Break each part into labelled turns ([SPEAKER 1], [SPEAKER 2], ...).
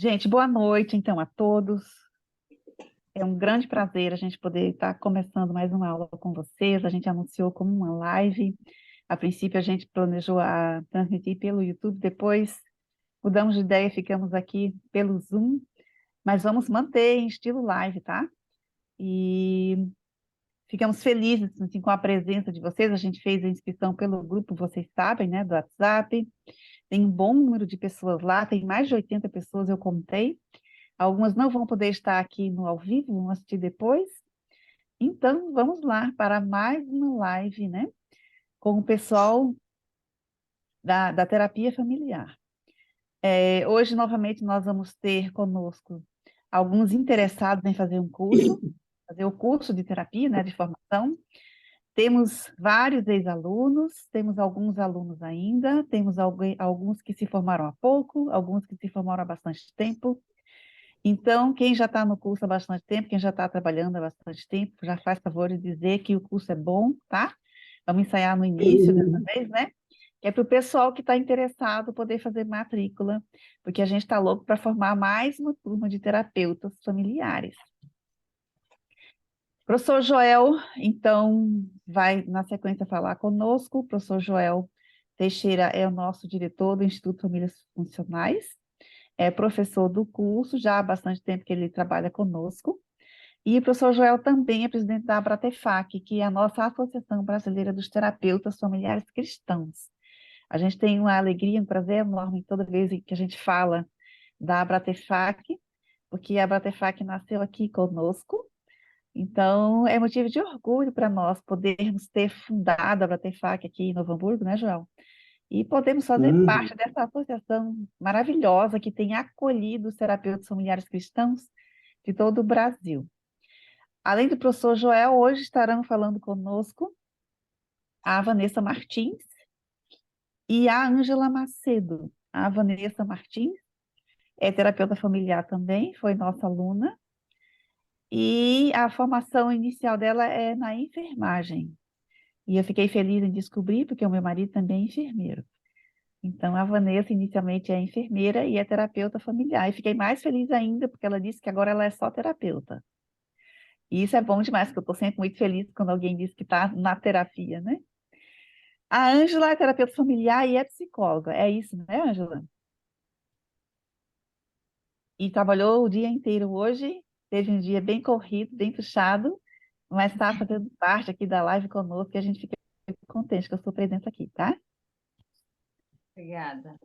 [SPEAKER 1] Gente, boa noite, então, a todos. É um grande prazer a gente poder estar começando mais uma aula com vocês. A gente anunciou como uma live. A princípio, a gente planejou transmitir pelo YouTube, depois mudamos de ideia, ficamos aqui pelo Zoom, mas vamos manter em estilo live, tá? E ficamos felizes assim, com a presença de vocês. A gente fez a inscrição pelo grupo, vocês sabem, né, do WhatsApp. Tem um bom número de pessoas lá, tem mais de 80 pessoas, eu contei. Algumas não vão poder estar aqui no ao vivo, vão assistir depois. Então, vamos lá para mais uma live, né? Com o pessoal da terapia familiar. Hoje, novamente, nós vamos ter conosco alguns interessados em fazer o curso de terapia, né, de formação. Temos vários ex-alunos, temos alguns alunos ainda, temos alguns que se formaram há pouco, alguns que se formaram há bastante tempo. Então, quem já está no curso há bastante tempo, quem já está trabalhando há bastante tempo, já faz favor de dizer que o curso é bom, tá? Vamos ensaiar no início dessa vez, né? Que é para o pessoal que está interessado poder fazer matrícula, porque a gente está louco para formar mais uma turma de terapeutas familiares. O professor Joel, então, vai na sequência falar conosco. O professor Joel Teixeira é o nosso diretor do Instituto Famílias Funcionais, é professor do curso, já há bastante tempo que ele trabalha conosco. E o professor Joel também é presidente da Abratefac, que é a nossa Associação Brasileira dos Terapeutas Familiares Cristãos. A gente tem uma alegria, um prazer enorme toda vez que a gente fala da Abratefac, porque a Abratefac nasceu aqui conosco. Então, é motivo de orgulho para nós podermos ter fundado a Abratefac aqui em Novo Hamburgo, né, Joel? E podemos fazer
[SPEAKER 2] Uhum.
[SPEAKER 1] parte dessa associação maravilhosa que tem acolhido os terapeutas familiares cristãos de todo o Brasil. Além do professor Joel, hoje estarão falando conosco a Vanessa Martins e a Ângela Macedo. A Vanessa Martins é terapeuta familiar também, foi nossa aluna, e a formação inicial dela é na enfermagem. E eu fiquei feliz em descobrir, porque o meu marido também é enfermeiro. Então, a Vanessa inicialmente é enfermeira e é terapeuta familiar. E fiquei mais feliz ainda, porque ela disse que agora ela é só terapeuta. E isso é bom demais, porque eu estou sempre muito feliz quando alguém diz que está na terapia, né? A Ângela é terapeuta familiar e é psicóloga. É isso, né, Ângela? E trabalhou o dia inteiro hoje, teve um dia bem corrido, bem puxado, mas está fazendo parte aqui da live conosco e a gente fica contente que eu sou presente aqui, tá?
[SPEAKER 3] Obrigada.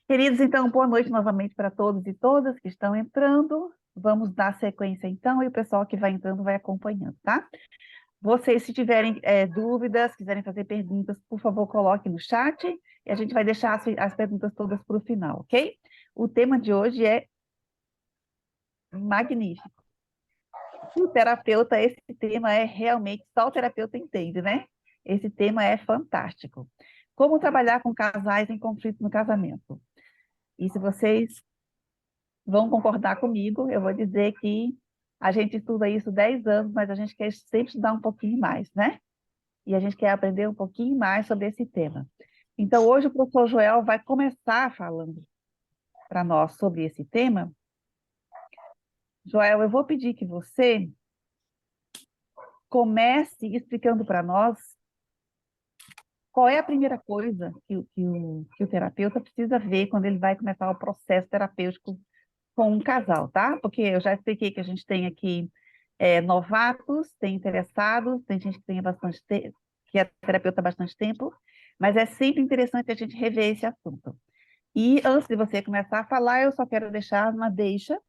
[SPEAKER 1] Queridos, então, boa noite novamente para todos e todas que estão entrando. Vamos dar sequência, então, e o pessoal que vai entrando vai acompanhando, tá? Vocês, se tiverem dúvidas, quiserem fazer perguntas, por favor, coloquem no chat e a gente vai deixar as perguntas todas para o final, ok? O tema de hoje é magnífico. O terapeuta, esse tema é realmente, só o terapeuta entende, né? Esse tema é fantástico. Como trabalhar com casais em conflito no casamento? E se vocês vão concordar comigo, eu vou dizer que a gente estuda isso 10 anos, mas a gente quer sempre estudar um pouquinho mais, né? E a gente quer aprender um pouquinho mais sobre esse tema. Então, hoje o professor Joel vai começar falando para nós sobre esse tema. Joel, eu vou pedir que você comece explicando para nós qual é a primeira coisa que o terapeuta precisa ver quando ele vai começar o processo terapêutico com um casal, tá? Porque eu já expliquei que a gente tem aqui novatos, tem interessados, tem gente que tem bastante que é terapeuta há bastante tempo, mas é sempre interessante a gente rever esse assunto. E antes de você começar a falar, eu só quero deixar uma deixa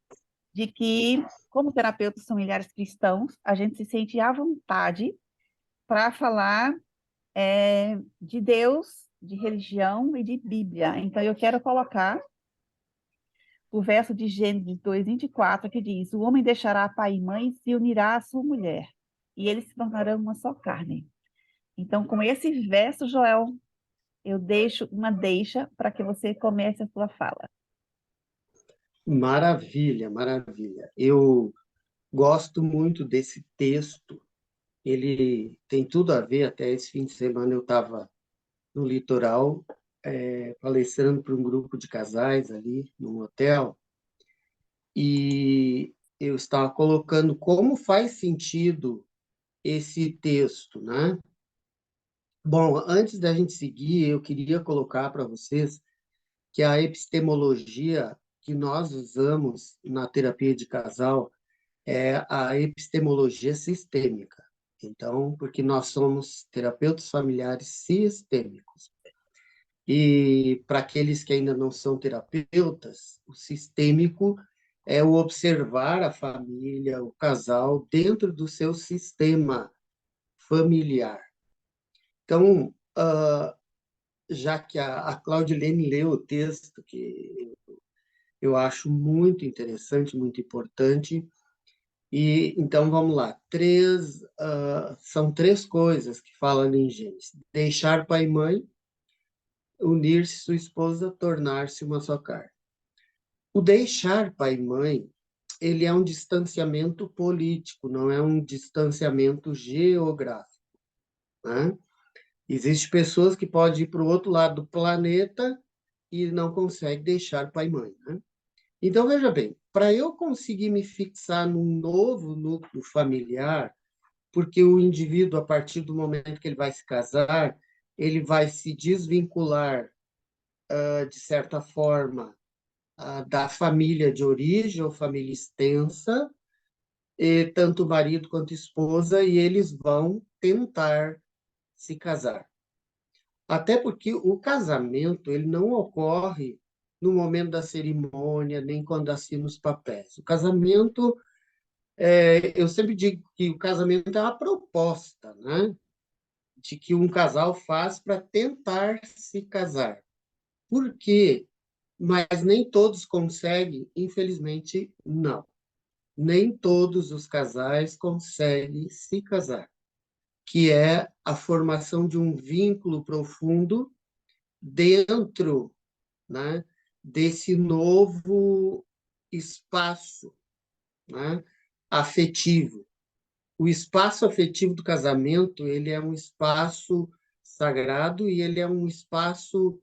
[SPEAKER 1] de que, como terapeutas familiares cristãos, a gente se sente à vontade para falar de Deus, de religião e de Bíblia. Então, eu quero colocar o verso de Gênesis 2:24, que diz: O homem deixará pai e mãe e se unirá à sua mulher, e eles se tornarão uma só carne. Então, com esse verso, Joel, eu deixo uma deixa para que você comece a sua fala.
[SPEAKER 2] Maravilha, maravilha. Eu gosto muito desse texto. Ele tem tudo a ver. Até esse fim de semana eu estava no litoral palestrando para um grupo de casais ali num hotel, e eu estava colocando como faz sentido esse texto, né? Bom, antes da gente seguir, eu queria colocar para vocês que a epistemologia que nós usamos na terapia de casal é a epistemologia sistêmica. Então, porque nós somos terapeutas familiares sistêmicos. E para aqueles que ainda não são terapeutas, o sistêmico é o observar a família, o casal, dentro do seu sistema familiar. Então, já que a Claudilene leu o texto, que eu acho muito interessante, muito importante, e então vamos lá. São três coisas que fala ali em Gênesis: deixar pai e mãe, unir-se sua esposa, tornar-se uma só carne. O deixar pai e mãe, ele é um distanciamento político, não é um distanciamento geográfico, né? Existem pessoas que podem ir para o outro lado do planeta e não conseguem deixar pai e mãe, né? Então, veja bem, para eu conseguir me fixar num novo núcleo familiar, porque o indivíduo, a partir do momento que ele vai se casar, ele vai se desvincular, de certa forma, da família de origem ou família extensa, e tanto o marido quanto a esposa, e eles vão tentar se casar. Até porque o casamento ele não ocorre no momento da cerimônia, nem quando assina os papéis. O casamento, eu sempre digo que o casamento é uma proposta, né? De que um casal faz para tentar se casar. Por quê? Mas nem todos conseguem, infelizmente, não. Nem todos os casais conseguem se casar, que é a formação de um vínculo profundo dentro, né, desse novo espaço, né, afetivo. O espaço afetivo do casamento, ele é um espaço sagrado e ele é um espaço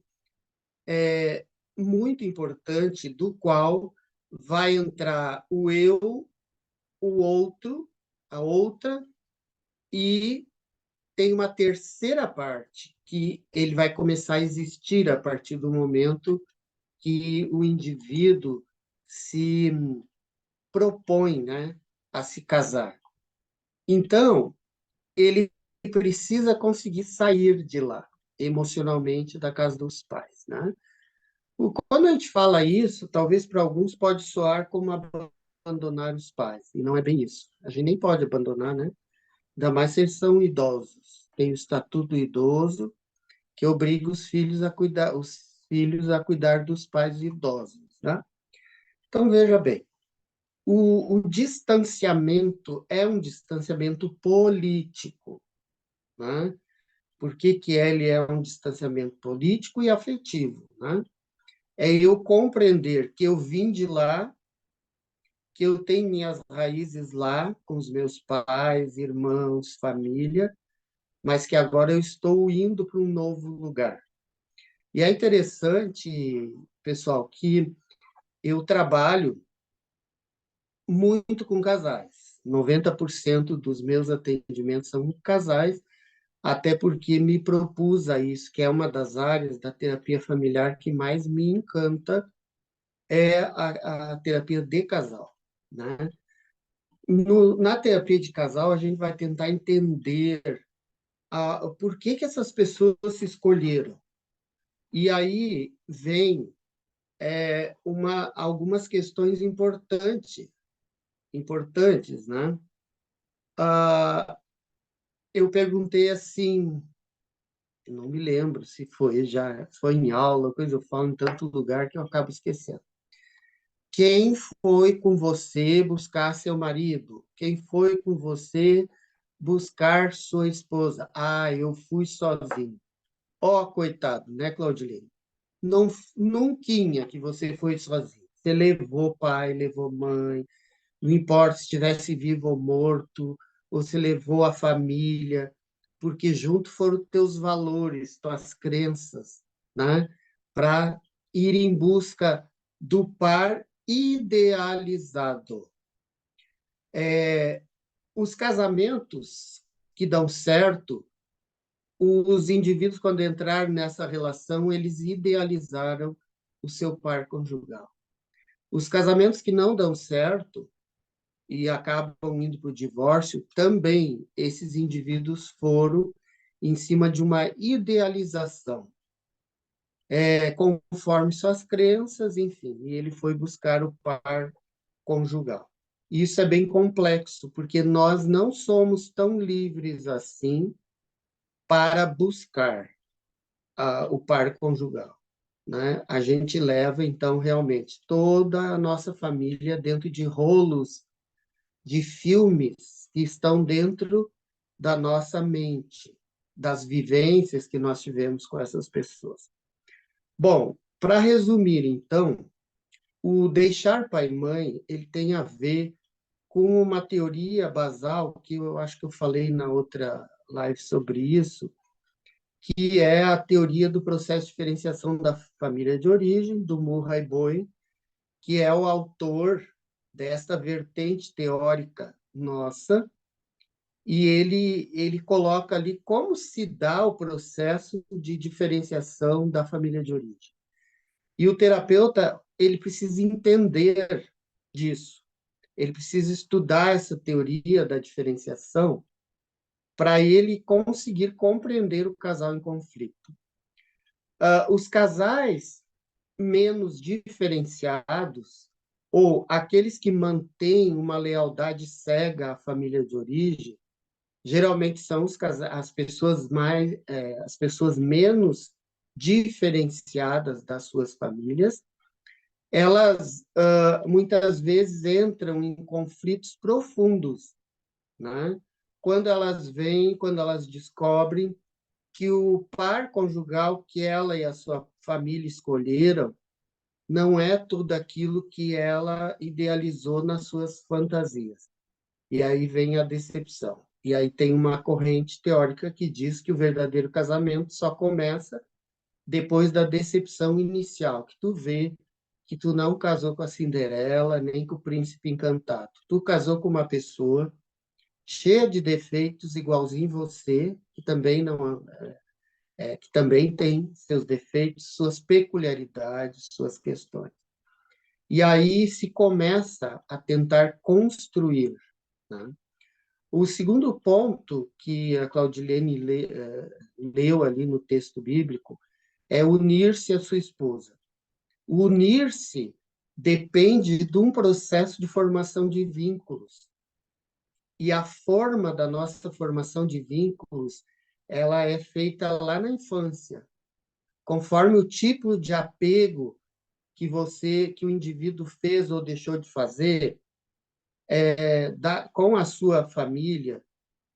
[SPEAKER 2] muito importante do qual vai entrar o eu, o outro, a outra, e tem uma terceira parte que ele vai começar a existir a partir do momento que o indivíduo se propõe, né, a se casar. Então, ele precisa conseguir sair de lá, emocionalmente, da casa dos pais, né? Quando a gente fala isso, talvez para alguns pode soar como abandonar os pais, e não é bem isso. A gente nem pode abandonar, né? Ainda mais se eles são idosos. Tem o estatuto do idoso, que obriga os filhos a cuidar dos pais idosos, né? Então, veja bem, o distanciamento é um distanciamento político, né? Por que que ele é um distanciamento político e afetivo, né? É eu compreender que eu vim de lá, que eu tenho minhas raízes lá, com os meus pais, irmãos, família, mas que agora eu estou indo para um novo lugar. E é interessante, pessoal, que eu trabalho muito com casais. 90% dos meus atendimentos são com casais, até porque me propus a isso, que é uma das áreas da terapia familiar que mais me encanta, é a terapia de casal, né? Na terapia de casal, a gente vai tentar entender por que que essas pessoas se escolheram. E aí vem algumas questões importantes, né? Ah, eu perguntei assim, não me lembro se foi em aula, coisa eu falo em tanto lugar que eu acabo esquecendo. Quem foi com você buscar seu marido? Quem foi com você buscar sua esposa? Ah, eu fui sozinho. Ó, coitado, né, Claudilene? Não, nunca que você foi sozinho. Você levou pai, levou mãe, não importa se estivesse vivo ou morto, ou se levou a família, porque junto foram teus valores, tuas crenças, né? para ir em busca do par idealizado. Os casamentos que dão certo, os indivíduos, quando entraram nessa relação, eles idealizaram o seu par conjugal. Os casamentos que não dão certo e acabam indo para o divórcio, também esses indivíduos foram em cima de uma idealização, conforme suas crenças, enfim, e ele foi buscar o par conjugal. Isso é bem complexo, porque nós não somos tão livres assim para buscar o par conjugal, né? A gente leva, então, realmente, toda a nossa família dentro de rolos de filmes que estão dentro da nossa mente, das vivências que nós tivemos com essas pessoas. Bom, para resumir, então, o deixar pai e mãe, ele tem a ver com uma teoria basal, que eu acho que eu falei na outra live sobre isso, que é a teoria do processo de diferenciação da família de origem, do Murray Bowen, que é o autor desta vertente teórica nossa, e ele coloca ali como se dá o processo de diferenciação da família de origem. E o terapeuta, ele precisa entender disso, ele precisa estudar essa teoria da diferenciação para ele conseguir compreender o casal em conflito. Os casais menos diferenciados, ou aqueles que mantêm uma lealdade cega à família de origem, geralmente são as pessoas as pessoas menos diferenciadas das suas famílias. Elas muitas vezes entram em conflitos profundos, né? Quando elas descobrem que o par conjugal que ela e a sua família escolheram não é tudo aquilo que ela idealizou nas suas fantasias. E aí vem a decepção. E aí tem uma corrente teórica que diz que o verdadeiro casamento só começa depois da decepção inicial, que tu vê que tu não casou com a Cinderela, nem com o príncipe encantado. Tu casou com uma pessoa cheia de defeitos, igualzinho você, que também não que também tem seus defeitos, suas peculiaridades, suas questões. E aí se começa a tentar construir, né? O segundo ponto que a Claudilene leu ali no texto bíblico é unir-se à sua esposa. O unir-se depende de um processo de formação de vínculos. E a forma da nossa formação de vínculos, ela é feita lá na infância, conforme o tipo de apego que o indivíduo fez ou deixou de fazer com a sua família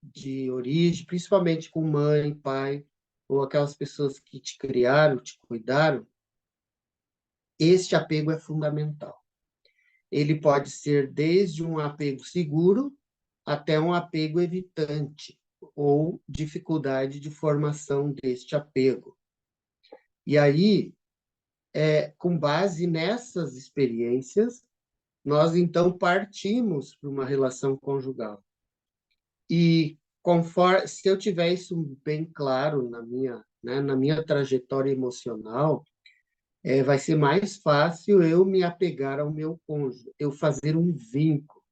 [SPEAKER 2] de origem, principalmente com mãe, pai, ou aquelas pessoas que te criaram, te cuidaram, este apego é fundamental. Ele pode ser desde um apego seguro até um apego evitante ou dificuldade de formação deste apego. E aí, com base nessas experiências, nós então partimos para uma relação conjugal. E conforme, se eu tiver isso bem claro na minha trajetória emocional, vai ser mais fácil eu me apegar ao meu cônjuge, eu fazer um vínculo.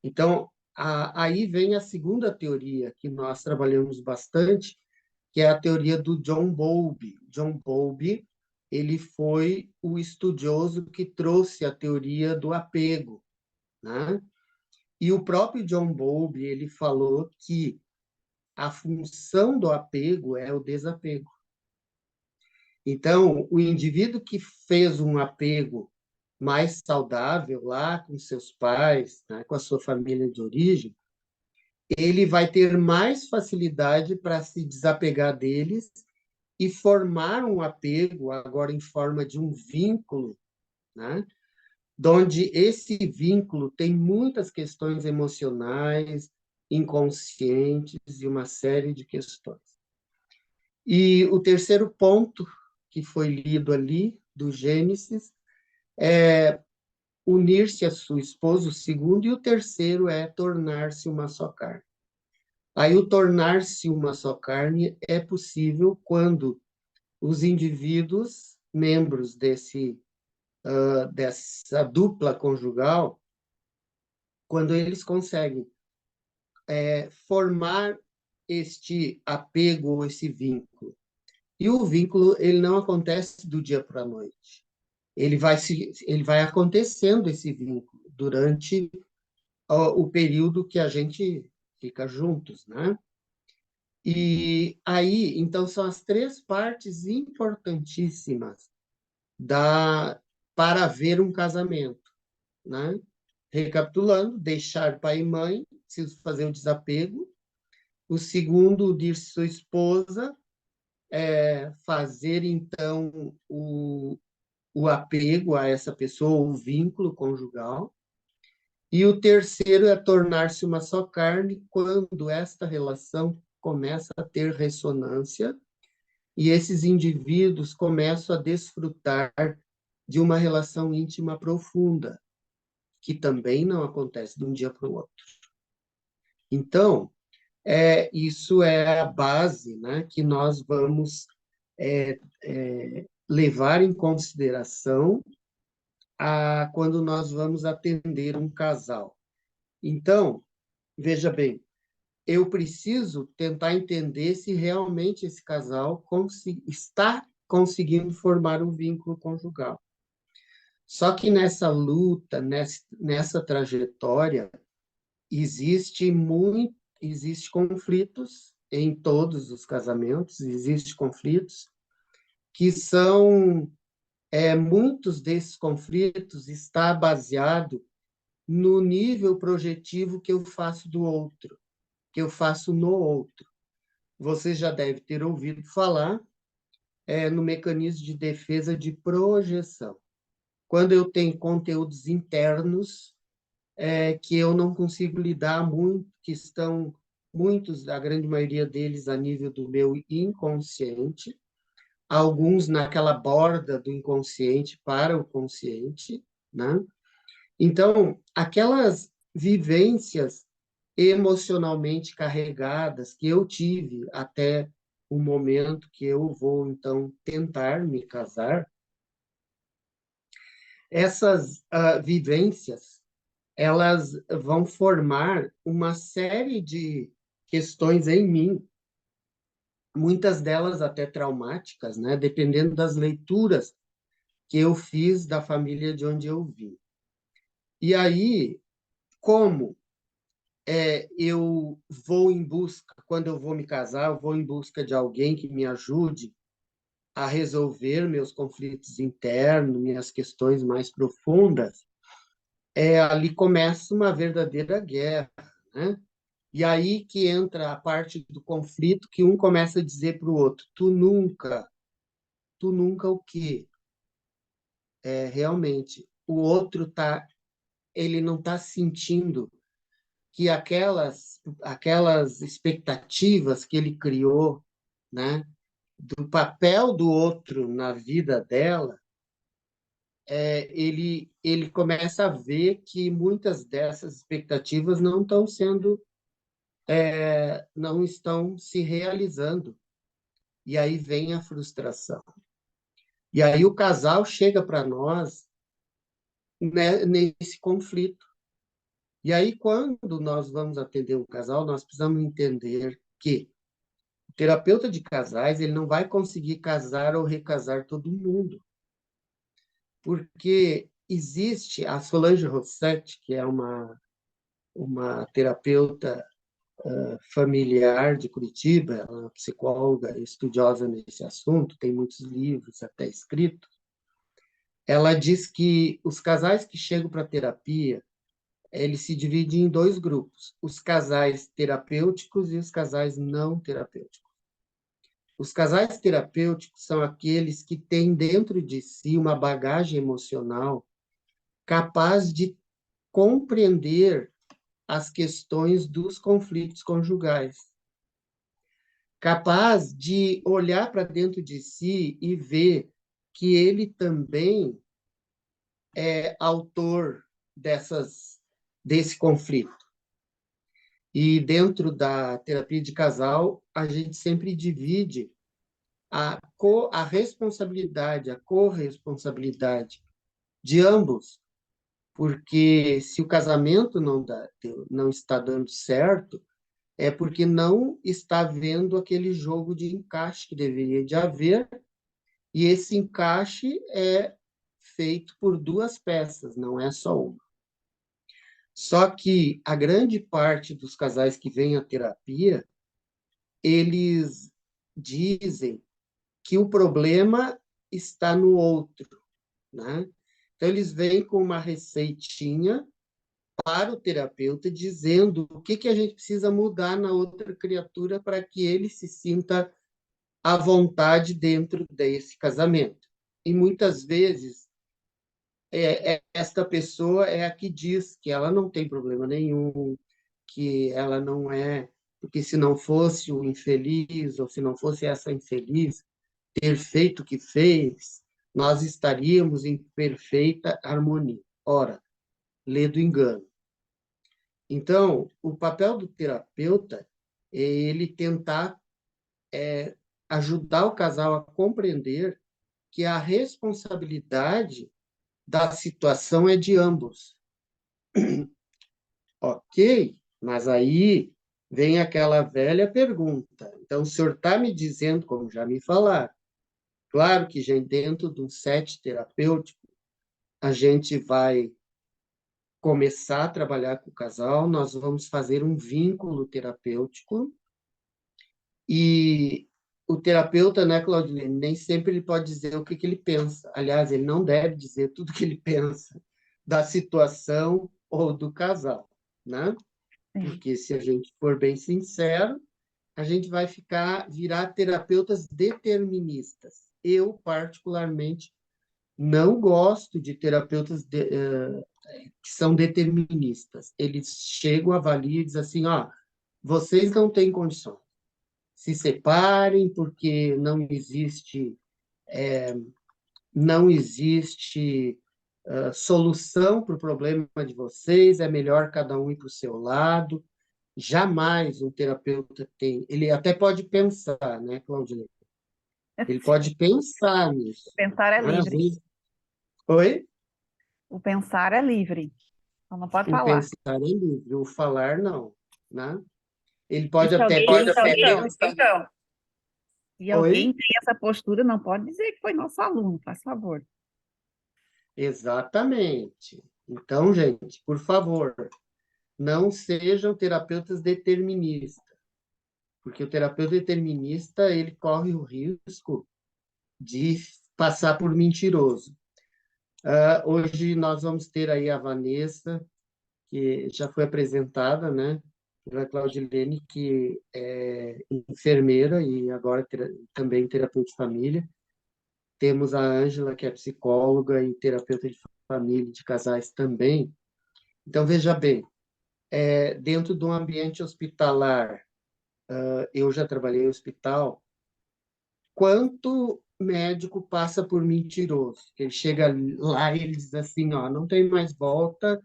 [SPEAKER 2] Então, aí vem a segunda teoria que nós trabalhamos bastante, que é a teoria do John Bowlby. John Bowlby, ele foi o estudioso que trouxe a teoria do apego, né? E o próprio John Bowlby, ele falou que a função do apego é o desapego. Então, o indivíduo que fez um apego mais saudável lá com seus pais, né, com a sua família de origem, ele vai ter mais facilidade para se desapegar deles e formar um apego, agora em forma de um vínculo, né? Onde esse vínculo tem muitas questões emocionais, inconscientes e uma série de questões. E o terceiro ponto que foi lido ali, do Gênesis, é unir-se a sua esposa, o segundo, e o terceiro é tornar-se uma só carne. Aí o tornar-se uma só carne é possível quando os indivíduos, membros dessa dupla conjugal, quando eles conseguem formar este apego ou esse vínculo. E o vínculo, ele não acontece do dia para a noite. Ele vai acontecendo, esse vínculo, durante o período que a gente fica juntos, né? E aí, então, são as três partes importantíssimas da para haver um casamento, né? Recapitulando, deixar pai e mãe, preciso fazer o desapego. O segundo, de sua esposa, fazer, então, o apego a essa pessoa, o vínculo conjugal. E o terceiro é tornar-se uma só carne, quando esta relação começa a ter ressonância e esses indivíduos começam a desfrutar de uma relação íntima profunda, que também não acontece de um dia para o outro. Então, isso é a base, né, que nós vamos levar em consideração quando nós vamos atender um casal. Então, veja bem, eu preciso tentar entender se realmente esse casal está conseguindo formar um vínculo conjugal. Só que nessa luta, nessa trajetória, existe conflitos em todos os casamentos, existem conflitos que são, muitos desses conflitos está baseado no nível projetivo que eu faço do outro, que eu faço no outro. Você já deve ter ouvido falar no mecanismo de defesa de projeção. Quando eu tenho conteúdos internos que eu não consigo lidar muito, que estão muitos, a grande maioria deles, a nível do meu inconsciente, alguns naquela borda do inconsciente para o consciente, né? Então, aquelas vivências emocionalmente carregadas que eu tive até o momento que eu vou, então, tentar me casar, essas vivências, elas vão formar uma série de questões em mim, muitas delas até traumáticas, né? Dependendo das leituras que eu fiz da família de onde eu vim. E aí, como eu vou em busca, quando eu vou me casar, eu vou em busca de alguém que me ajude a resolver meus conflitos internos, minhas questões mais profundas, ali começa uma verdadeira guerra, né? E aí que entra a parte do conflito que um começa a dizer para o outro, tu nunca o quê? Realmente, o outro ele não está sentindo que aquelas expectativas que ele criou, né, do papel do outro na vida dela, ele começa a ver que muitas dessas expectativas não estão se realizando. E aí vem a frustração. E aí o casal chega para nós, né, nesse conflito. E aí, quando nós vamos atender um casal, nós precisamos entender que o terapeuta de casais ele não vai conseguir casar ou recasar todo mundo, porque existe a Solange Rossetti, que é uma terapeuta familiar de Curitiba, ela é uma psicóloga estudiosa nesse assunto, tem muitos livros até escritos. Ela diz que os casais que chegam para terapia, eles se dividem em dois grupos, os casais terapêuticos e os casais não terapêuticos. Os casais terapêuticos são aqueles que têm dentro de si uma bagagem emocional capaz de compreender as questões dos conflitos conjugais, capaz de olhar para dentro de si e ver que ele também é autor desse conflito. E dentro da terapia de casal, a gente sempre divide a responsabilidade, a corresponsabilidade de ambos, porque se o casamento não está dando certo, é porque não está havendo aquele jogo de encaixe que deveria de haver, e esse encaixe é feito por duas peças, não é só uma. Só que a grande parte dos casais que vêm à terapia, eles dizem que o problema está no outro, né? Então, eles vêm com uma receitinha para o terapeuta, dizendo o que a gente precisa mudar na outra criatura para que ele se sinta à vontade dentro desse casamento. E muitas vezes, esta pessoa é a que diz que ela não tem problema nenhum, que ela não é, porque se não fosse o infeliz, ou se não fosse essa infeliz ter feito o que fez, nós estaríamos em perfeita harmonia. Ora, lê do engano. Então, o papel do terapeuta é ele tentar ajudar o casal a compreender que a responsabilidade da situação é de ambos. Ok, mas aí vem aquela velha pergunta. Então, o senhor está me dizendo, como já me falaram, claro que já dentro de um set terapêutico, a gente vai começar a trabalhar com o casal, nós vamos fazer um vínculo terapêutico e o terapeuta, né, Claudine, nem sempre ele pode dizer o que ele pensa. Aliás, ele não deve dizer tudo o que ele pensa da situação ou do casal, né?
[SPEAKER 1] Sim.
[SPEAKER 2] Porque se a gente for bem sincero, a gente vai virar terapeutas deterministas. Eu, particularmente, não gosto de terapeutas que são deterministas. Eles chegam, avaliam e dizem assim, ó, vocês não têm condições. Se separem porque não existe solução para o problema de vocês, é melhor cada um ir para o seu lado. Jamais um terapeuta tem. Ele até pode pensar, né, Claudinei? Ele pode pensar
[SPEAKER 1] O
[SPEAKER 2] nisso.
[SPEAKER 1] pensar é
[SPEAKER 2] Né? Às
[SPEAKER 1] livre.
[SPEAKER 2] vezes, oi?
[SPEAKER 1] O pensar é livre. Então não pode
[SPEAKER 2] O
[SPEAKER 1] falar.
[SPEAKER 2] pensar é livre, o falar não. Né? Ele
[SPEAKER 1] E
[SPEAKER 2] pode
[SPEAKER 1] se
[SPEAKER 2] até
[SPEAKER 1] alguém,
[SPEAKER 2] pensar.
[SPEAKER 1] se alguém
[SPEAKER 2] Oi?
[SPEAKER 1] tem essa postura, não pode dizer que foi nosso aluno, faz favor.
[SPEAKER 2] Exatamente. Então, gente, por favor, não sejam terapeutas deterministas, porque o terapeuta determinista, ele corre o risco de passar por mentiroso. Hoje nós vamos ter aí a Vanessa, que já foi apresentada, né, pela Claudilene, que é enfermeira e agora também terapeuta de família. Temos a Ângela, que é psicóloga e terapeuta de família, de casais também. Então, veja bem, dentro de um ambiente hospitalar, eu já trabalhei em hospital, quanto médico passa por mentiroso? Ele chega lá e ele diz assim, ó, não tem mais volta,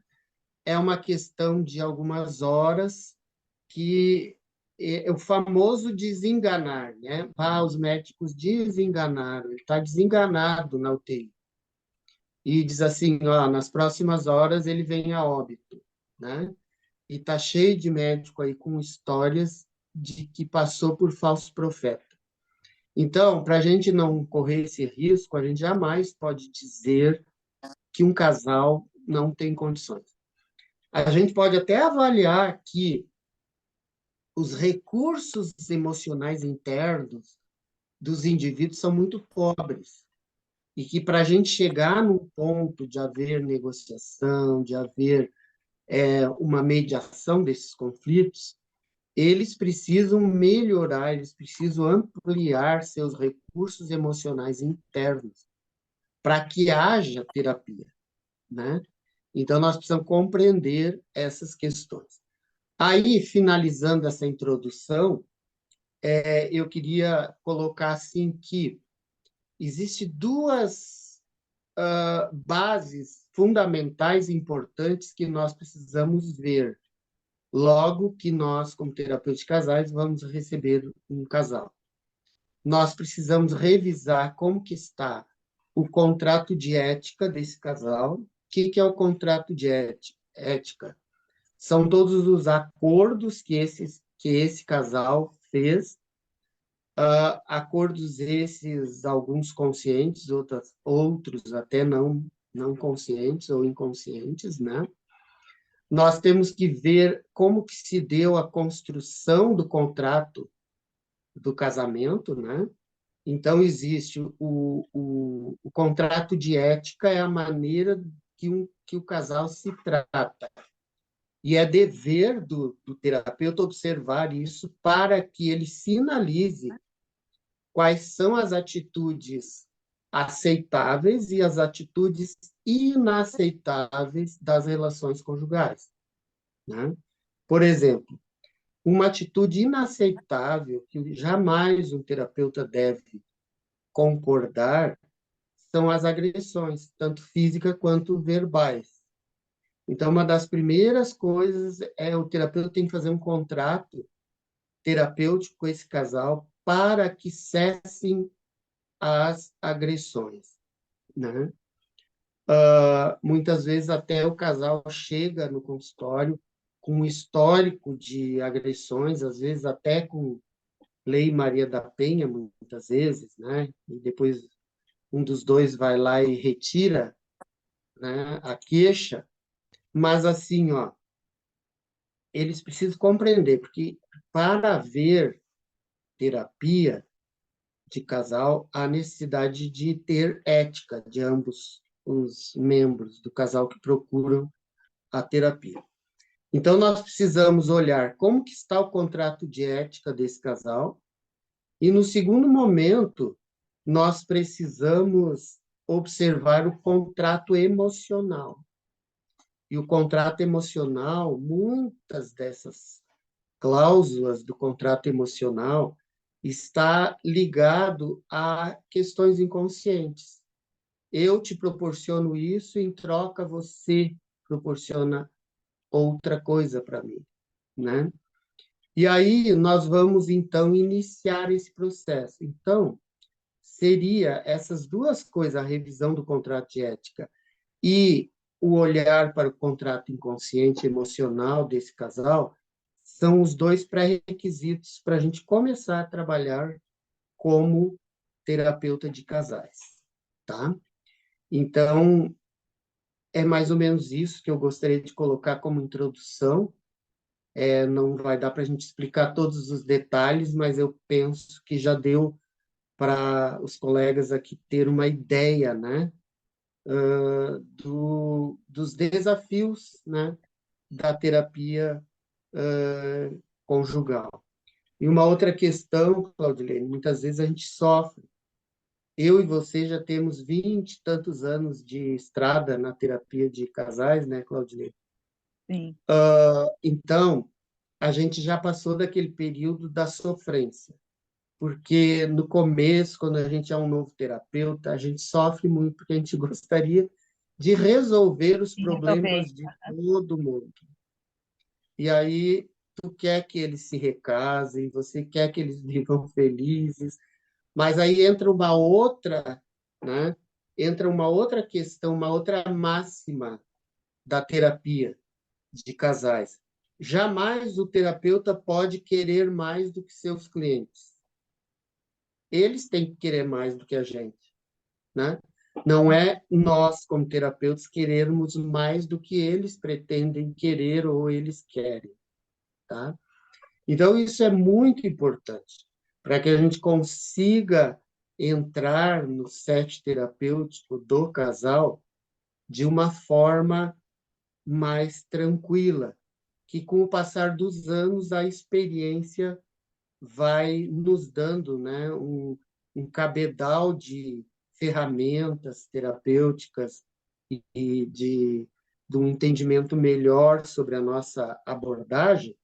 [SPEAKER 2] é uma questão de algumas horas que é o famoso desenganar, né? Os médicos desenganaram, ele está desenganado na UTI. E diz assim, ó, nas próximas horas ele vem a óbito, né? E está cheio de médico aí com histórias de que passou por falso profeta. Então, para a gente não correr esse risco, a gente jamais pode dizer que um casal não tem condições. A gente pode até avaliar que os recursos emocionais internos dos indivíduos são muito pobres e que para a gente chegar no ponto de haver negociação, de haver uma mediação desses conflitos, eles precisam melhorar, eles precisam ampliar seus recursos emocionais internos para que haja terapia, né? Então, nós precisamos compreender essas questões. Aí, finalizando essa introdução, eu queria colocar assim que existe duas bases fundamentais e importantes que nós precisamos ver logo que nós, como terapeutas de casais, vamos receber um casal. Nós precisamos revisar como que está o contrato de ética desse casal. O que que é o contrato de ética? São todos os acordos que esse casal fez, acordos esses, alguns conscientes, outros até não conscientes ou inconscientes, né? Nós temos que ver como que se deu a construção do contrato do casamento, né? Então, existe o contrato de ética, é a maneira que o casal se trata. E é dever do terapeuta observar isso para que ele sinalize quais são as atitudes aceitáveis e as atitudes inaceitáveis das relações conjugais, né? Por exemplo, uma atitude inaceitável que jamais um terapeuta deve concordar são as agressões, tanto físicas quanto verbais. Então, uma das primeiras coisas é o terapeuta tem que fazer um contrato terapêutico com esse casal para que cessem as agressões, né? Muitas vezes até o casal chega no consultório com um histórico de agressões, às vezes até com Lei Maria da Penha, muitas vezes, né? E depois um dos dois vai lá e retira, né, a queixa, mas assim, ó, eles precisam compreender, porque para haver terapia de casal, há necessidade de ter ética de ambos os membros do casal que procuram a terapia. Então, nós precisamos olhar como que está o contrato de ética desse casal, e no segundo momento, nós precisamos observar o contrato emocional. E o contrato emocional, muitas dessas cláusulas do contrato emocional está ligado a questões inconscientes. Eu te proporciono isso, em troca você proporciona outra coisa para mim, né? E aí nós vamos então iniciar esse processo. Então, seria essas duas coisas, a revisão do contrato de ética e o olhar para o contrato inconsciente emocional desse casal, são os dois pré-requisitos para a gente começar a trabalhar como terapeuta de casais, tá? Então, é mais ou menos isso que eu gostaria de colocar como introdução. Não vai dar para a gente explicar todos os detalhes, mas eu penso que já deu para os colegas aqui ter uma ideia, né, dos desafios, né, da terapia conjugal. E uma outra questão, Claudilene, muitas vezes a gente sofre. Eu e você já temos 20 e tantos anos de estrada na terapia de casais, né, Claudilene?
[SPEAKER 1] Sim,
[SPEAKER 2] Então, a gente já passou daquele período da sofrência, porque no começo, quando a gente é um novo terapeuta, a gente sofre muito, porque a gente gostaria de resolver os
[SPEAKER 1] sim, resolver.
[SPEAKER 2] problemas de todo mundo. E aí, tu quer que eles se recasem, você quer que eles vivam felizes, mas aí entra uma outra, né? Entra uma outra questão, uma outra máxima da terapia de casais. Jamais o terapeuta pode querer mais do que seus clientes. Eles têm que querer mais do que a gente, né? Não é nós, como terapeutas, querermos mais do que eles pretendem querer ou eles querem, tá? Então, isso é muito importante para que a gente consiga entrar no set terapêutico do casal de uma forma mais tranquila, que com o passar dos anos a experiência vai nos dando, né, um cabedal de ferramentas terapêuticas e de um entendimento melhor sobre a nossa abordagem,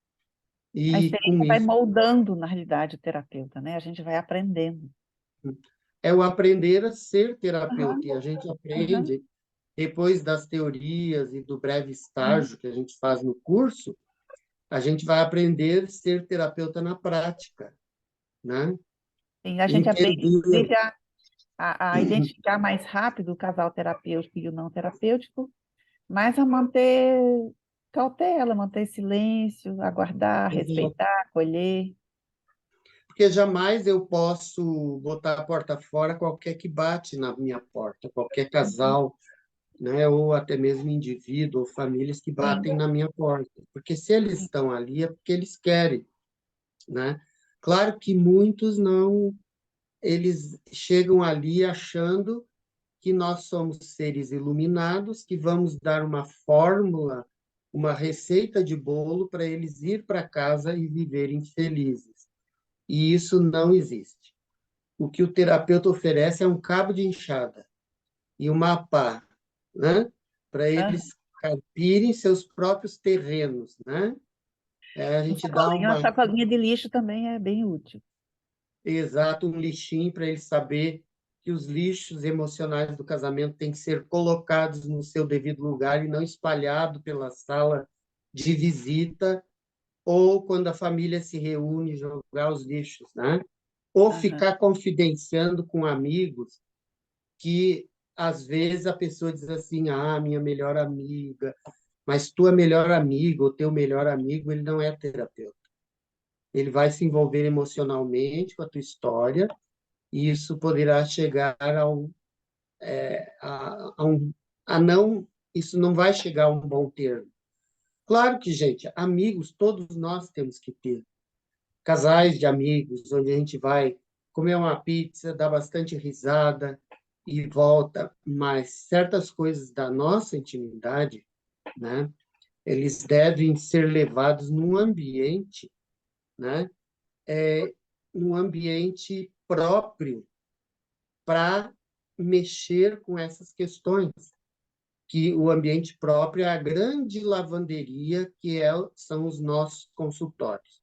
[SPEAKER 1] A
[SPEAKER 2] E com
[SPEAKER 1] experiência vai
[SPEAKER 2] isso
[SPEAKER 1] moldando, na realidade, o terapeuta, né? A gente vai aprendendo.
[SPEAKER 2] é o aprender a ser terapeuta,
[SPEAKER 1] Aham,
[SPEAKER 2] e a gente
[SPEAKER 1] aham,
[SPEAKER 2] aprende, depois das teorias e do breve
[SPEAKER 1] sim.
[SPEAKER 2] estágio que a gente faz no curso, a gente vai aprender a ser terapeuta na prática, né?
[SPEAKER 1] Sim, a gente aprende,
[SPEAKER 2] Entender,
[SPEAKER 1] inclusive, a identificar mais rápido o casal terapêutico e o não terapêutico, mas a manter cautela, manter silêncio, aguardar, respeitar, acolher.
[SPEAKER 2] porque jamais eu posso botar a porta fora qualquer que bate na minha porta, qualquer
[SPEAKER 1] Uhum,
[SPEAKER 2] casal, né, ou até mesmo indivíduo ou famílias que
[SPEAKER 1] sim,
[SPEAKER 2] batem na minha porta, porque se eles
[SPEAKER 1] sim.
[SPEAKER 2] estão ali é porque eles querem, né? Claro que muitos não, eles chegam ali achando que nós somos seres iluminados, que vamos dar uma fórmula, uma receita de bolo para eles ir para casa e viverem felizes. E isso não existe. O que o terapeuta oferece é um cabo de enxada e uma pá, né? Para
[SPEAKER 1] Aham.
[SPEAKER 2] eles carpirem seus próprios terrenos, né? A gente dá
[SPEAKER 1] Uma
[SPEAKER 2] uma
[SPEAKER 1] sacolinha de lixo também é bem útil.
[SPEAKER 2] exato um lixinho para ele saber que os lixos emocionais do casamento têm que ser colocados no seu devido lugar e não espalhado pela sala de visita ou quando a família se reúne jogar os lixos, né? Ou
[SPEAKER 1] Aham.
[SPEAKER 2] ficar confidenciando com amigos que às vezes a pessoa diz assim: "Ah, minha melhor amiga", mas tua melhor amiga ou teu melhor amigo, ele não é terapeuta. Ele vai se envolver emocionalmente com a tua história e isso poderá chegar a um, a não, isso não vai chegar a um bom termo. Claro que, gente, amigos todos nós temos que ter. Casais de amigos, onde a gente vai comer uma pizza, dar bastante risada e volta, mas certas coisas da nossa intimidade, né, eles devem ser levados num ambiente, né, um ambiente próprio para mexer com essas questões, que o ambiente próprio é a grande lavanderia são os nossos consultórios.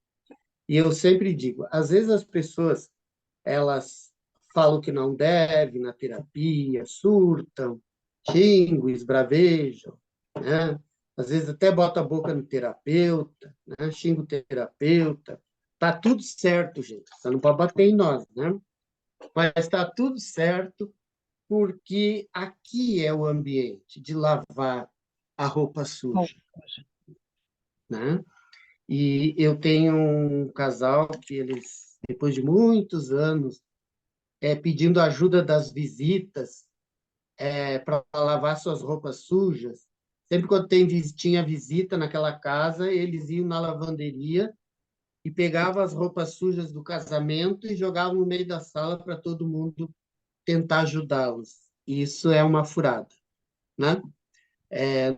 [SPEAKER 2] E eu sempre digo, às vezes as pessoas elas falam que não deve na terapia, surtam, xingam, esbravejam, né? Às vezes até bota a boca no terapeuta, né? Xinga o terapeuta. Tá tudo certo, gente. Você não pode bater em nós, né? Mas está tudo certo porque aqui é o ambiente de lavar a roupa
[SPEAKER 1] Bom,
[SPEAKER 2] suja, né? E eu tenho um casal que eles, depois de muitos anos, pedindo ajuda das visitas para lavar suas roupas sujas, sempre quando tinha visita naquela casa, eles iam na lavanderia e pegavam as roupas sujas do casamento e jogavam no meio da sala para todo mundo tentar ajudá-los. Isso é uma furada, né?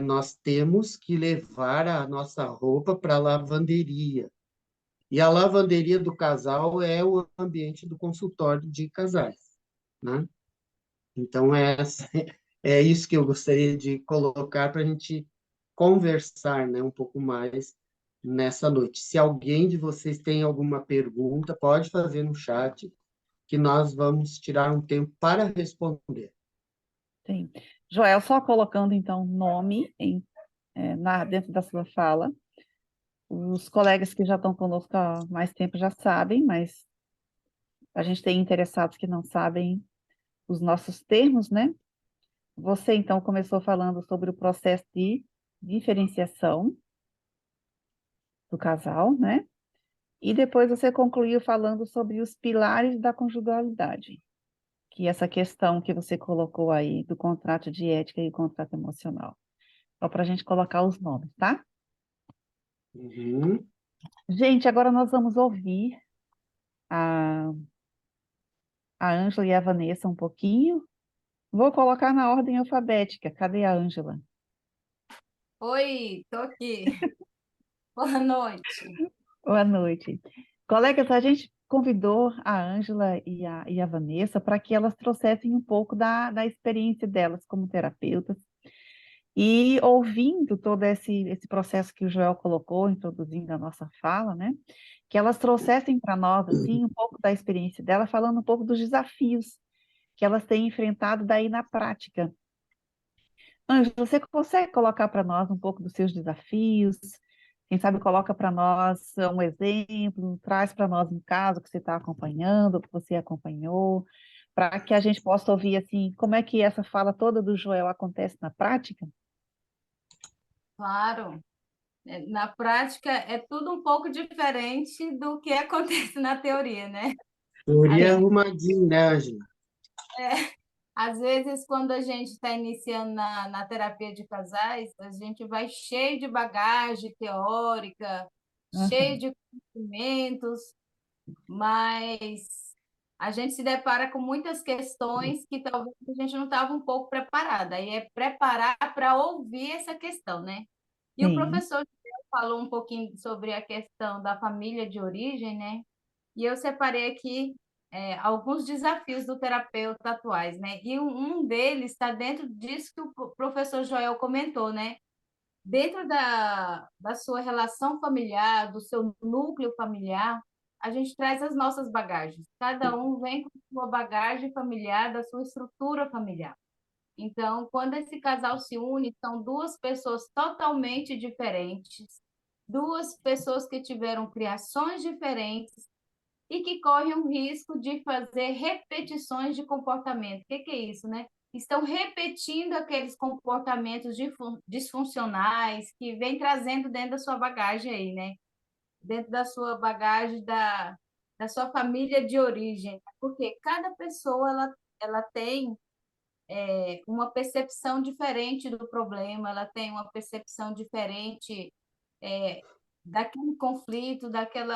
[SPEAKER 2] Nós temos que levar a nossa roupa para a lavanderia. E a lavanderia do casal é o ambiente do consultório de casais, né? Então, é isso que eu gostaria de colocar para a gente conversar, né, um pouco mais nessa noite. Se alguém de vocês tem alguma pergunta, pode fazer no chat, que nós vamos tirar um tempo para responder.
[SPEAKER 1] sim. Joel, só colocando então nome dentro da sua fala. Os colegas que já estão conosco há mais tempo já sabem, mas a gente tem interessados que não sabem os nossos termos, né? Você então começou falando sobre o processo de diferenciação do casal, né? E depois você concluiu falando sobre os pilares da conjugalidade, que é essa questão que você colocou aí do contrato de ética e contrato emocional. Só para a gente colocar os nomes, tá?
[SPEAKER 2] Uhum.
[SPEAKER 1] Gente, agora nós vamos ouvir a, a Ângela e a Vanessa um pouquinho. Vou colocar na ordem alfabética. Cadê a Ângela?
[SPEAKER 3] Oi, tô aqui. Boa noite.
[SPEAKER 1] Boa noite. Colegas, a gente convidou a Ângela e a Vanessa para que elas trouxessem um pouco da experiência delas como terapeutas E ouvindo todo esse processo que o Joel colocou, introduzindo a nossa fala, né? Que elas trouxessem para nós, assim, um pouco da experiência dela, falando um pouco dos desafios que elas têm enfrentado daí na prática. Anjo, você consegue colocar para nós um pouco dos seus desafios? Quem sabe coloca para nós um exemplo, traz para nós um caso que você está acompanhando, que você acompanhou, para que a gente possa ouvir assim, como é que essa fala toda do Joel acontece na prática?
[SPEAKER 3] Claro. Na prática é tudo um pouco diferente do que acontece na teoria, né? Às
[SPEAKER 2] Teoria
[SPEAKER 3] vezes,
[SPEAKER 2] arrumadinho, né, Ângela?
[SPEAKER 3] às vezes, quando a gente está iniciando na terapia de casais, a gente vai cheio de bagagem teórica, cheio
[SPEAKER 1] Aham,
[SPEAKER 3] de conhecimentos, mas a gente se depara com muitas questões que talvez a gente não estava um pouco preparada. Aí é preparar para ouvir essa questão, né? E o
[SPEAKER 1] sim.
[SPEAKER 3] professor falou um pouquinho sobre a questão da família de origem, né? E eu separei aqui alguns desafios do terapeuta atuais, né? E um deles está dentro disso que o professor Joel comentou, né? Dentro da sua relação familiar, do seu núcleo familiar, a gente traz as nossas bagagens. Cada um vem com sua bagagem familiar, da sua estrutura familiar. Então, quando esse casal se une, são duas pessoas totalmente diferentes, duas pessoas que tiveram criações diferentes e que correm o risco de fazer repetições de comportamento. O que é isso, né? Estão repetindo aqueles comportamentos disfuncionais que vem trazendo dentro da sua bagagem aí, né? Dentro da sua bagagem da sua família de origem. Porque cada pessoa ela tem uma percepção diferente do problema, ela tem uma percepção diferente daquele conflito, daquele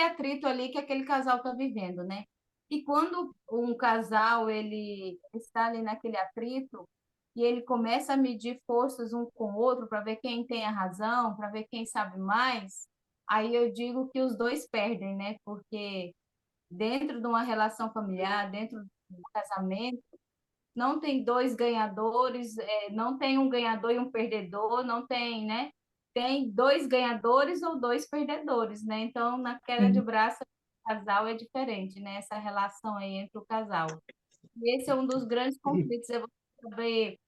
[SPEAKER 3] atrito ali que aquele casal está vivendo, né? E quando um casal ele está ali naquele atrito e ele começa a medir forças um com o outro para ver quem tem a razão, para ver quem sabe mais, aí eu digo que os dois perdem, né? Porque dentro de uma relação familiar, dentro do casamento, não tem dois ganhadores, não tem um ganhador e um perdedor, não tem, né? Tem dois ganhadores ou dois perdedores, né? Então, na queda de
[SPEAKER 1] Sim.
[SPEAKER 3] braço, o casal é diferente, né? Essa relação aí entre o casal. E esse é um dos grandes conflitos, é você saber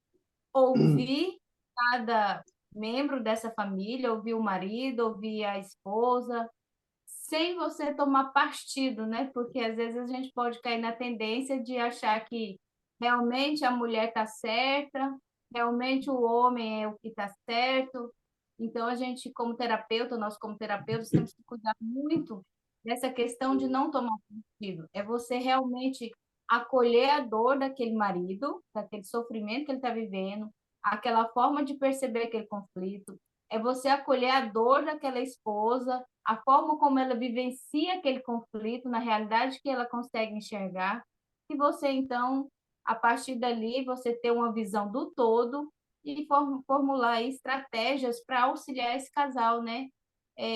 [SPEAKER 3] ouvir cada membro dessa família, ouvir o marido, ouvir a esposa, sem você tomar partido, né? Porque às vezes a gente pode cair na tendência de achar que realmente a mulher está certa, realmente o homem é o que está certo. Então a gente, como terapeuta, nós como terapeutas temos que cuidar muito dessa questão de não tomar partido. É você realmente acolher a dor daquele marido, daquele sofrimento que ele está vivendo, aquela forma de perceber aquele conflito. É você acolher a dor daquela esposa, a forma como ela vivencia aquele conflito, na realidade que ela consegue enxergar, e você, então, a partir dali, você ter uma visão do todo e formular estratégias para auxiliar esse casal, né?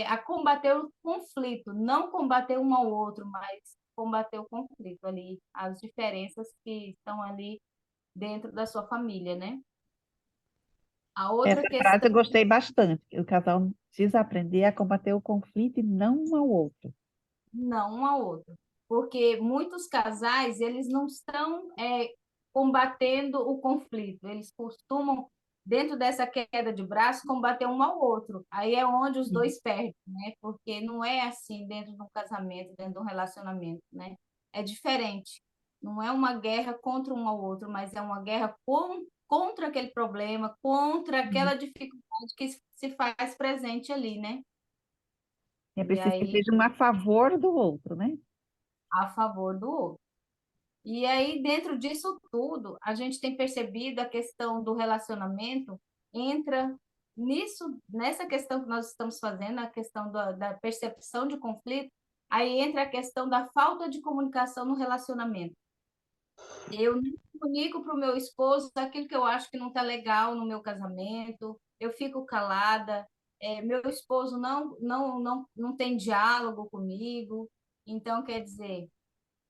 [SPEAKER 3] A combater o conflito, não combater um ao outro, mas combater o conflito ali, as diferenças que estão ali dentro da sua família, né? A outra
[SPEAKER 1] Essa frase
[SPEAKER 3] questão,
[SPEAKER 1] eu gostei bastante. O casal precisa aprender a combater o conflito e não um ao outro.
[SPEAKER 3] não um ao outro. Porque muitos casais, eles não estão combatendo o conflito, eles costumam, dentro dessa queda de braço, combater um ao outro. Aí é onde os
[SPEAKER 1] Sim.
[SPEAKER 3] dois perdem, né? Porque não é assim dentro de um casamento, dentro de um relacionamento, né? É diferente. Não é uma guerra contra um ao outro, mas é uma guerra contra aquele problema, contra aquela dificuldade que se faz presente ali, né?
[SPEAKER 1] É
[SPEAKER 3] E
[SPEAKER 1] preciso que
[SPEAKER 3] aí,
[SPEAKER 1] seja um a favor do outro, né?
[SPEAKER 3] a favor do outro. E aí, dentro disso tudo, a gente tem percebido a questão do relacionamento entra nessa questão que nós estamos fazendo, a questão da percepção de conflito, aí entra a questão da falta de comunicação no relacionamento. Eu não comunico para o meu esposo aquilo que eu acho que não está legal no meu casamento, eu fico calada, meu esposo não tem diálogo comigo, então, quer dizer,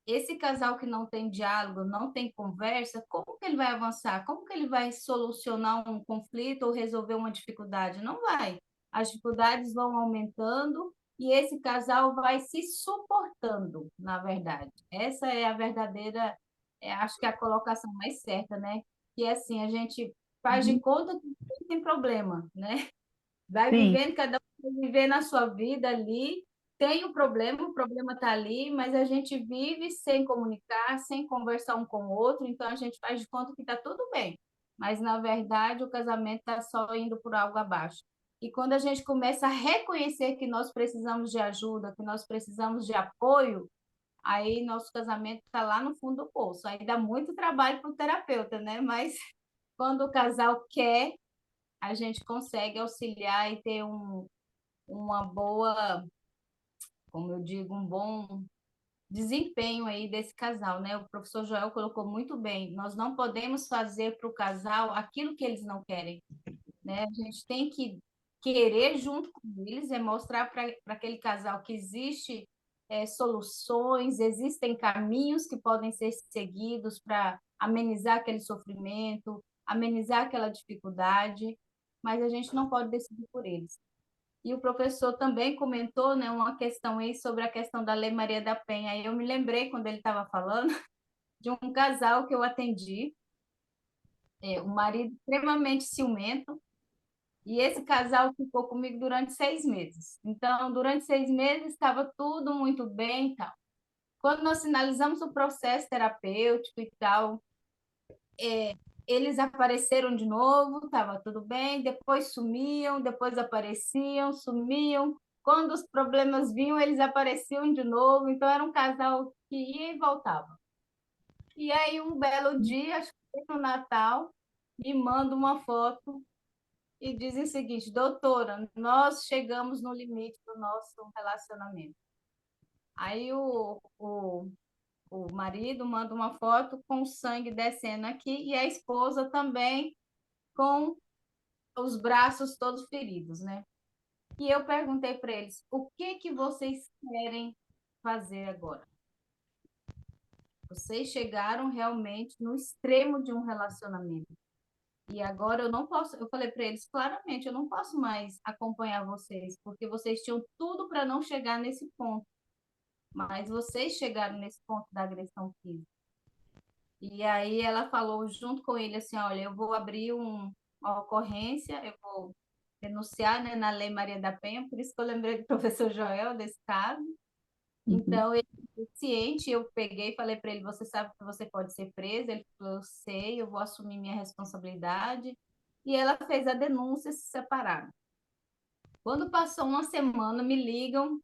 [SPEAKER 3] esse casal que não tem diálogo, não tem conversa, como que ele vai avançar? Como que ele vai solucionar um conflito ou resolver uma dificuldade? Não vai. As dificuldades vão aumentando e esse casal vai se suportando, na verdade. Essa é a verdadeira, acho que é a colocação mais certa, né? Que é assim, a gente faz de
[SPEAKER 1] Uhum.
[SPEAKER 3] conta que não tem problema, né? Vai
[SPEAKER 1] Sim,
[SPEAKER 3] vivendo, cada um vai viver na sua vida ali. Tem o problema está ali, mas a gente vive sem comunicar, sem conversar um com o outro, então a gente faz de conta que está tudo bem. Mas, na verdade, o casamento está só indo por algo abaixo. E quando a gente começa a reconhecer que nós precisamos de ajuda, que nós precisamos de apoio, aí nosso casamento está lá no fundo do poço. Aí dá muito trabalho para o terapeuta, né? Mas quando o casal quer, a gente consegue auxiliar e ter uma boa, como eu digo, um bom desempenho aí desse casal, né? O professor Joel colocou muito bem. Nós não podemos fazer para o casal aquilo que eles não querem, né? A gente tem que querer junto com eles, é mostrar para aquele casal que existe soluções, existem caminhos que podem ser seguidos para amenizar aquele sofrimento, amenizar aquela dificuldade, mas a gente não pode decidir por eles. E o professor também comentou, né, uma questão aí sobre a questão da Lei Maria da Penha. Aí eu me lembrei, quando ele estava falando, de um casal que eu atendi, o marido extremamente ciumento, e esse casal ficou comigo durante 6 meses. Então, durante 6 meses estava tudo muito bem e tal. Quando nós finalizamos o processo terapêutico e tal, eles apareceram de novo, estava tudo bem, depois sumiam, depois apareciam, sumiam. Quando os problemas vinham, eles apareciam de novo. Então, era um casal que ia e voltava. E aí, um belo dia, acho que foi no Natal, me manda uma foto e diz o seguinte: doutora, nós chegamos no limite do nosso relacionamento. Aí o marido manda uma foto com o sangue descendo aqui e a esposa também com os braços todos feridos, né? E eu perguntei para eles: o que que vocês querem fazer agora? Vocês chegaram realmente no extremo de um relacionamento. E agora eu não posso, eu falei para eles claramente, eu não posso mais acompanhar vocês, porque vocês tinham tudo para não chegar nesse ponto, mas vocês chegaram nesse ponto da agressão física. E aí ela falou junto com ele assim, olha, eu vou abrir uma ocorrência, eu vou denunciar, né, na Lei Maria da Penha, por isso que eu lembrei do professor Joel desse caso.
[SPEAKER 1] uhum.
[SPEAKER 3] Então, ele é ciente, eu peguei e falei para ele, você sabe que você pode ser presa? Ele falou, eu sei, eu vou assumir minha responsabilidade. E ela fez a denúncia e se separaram. Quando passou uma semana, me ligam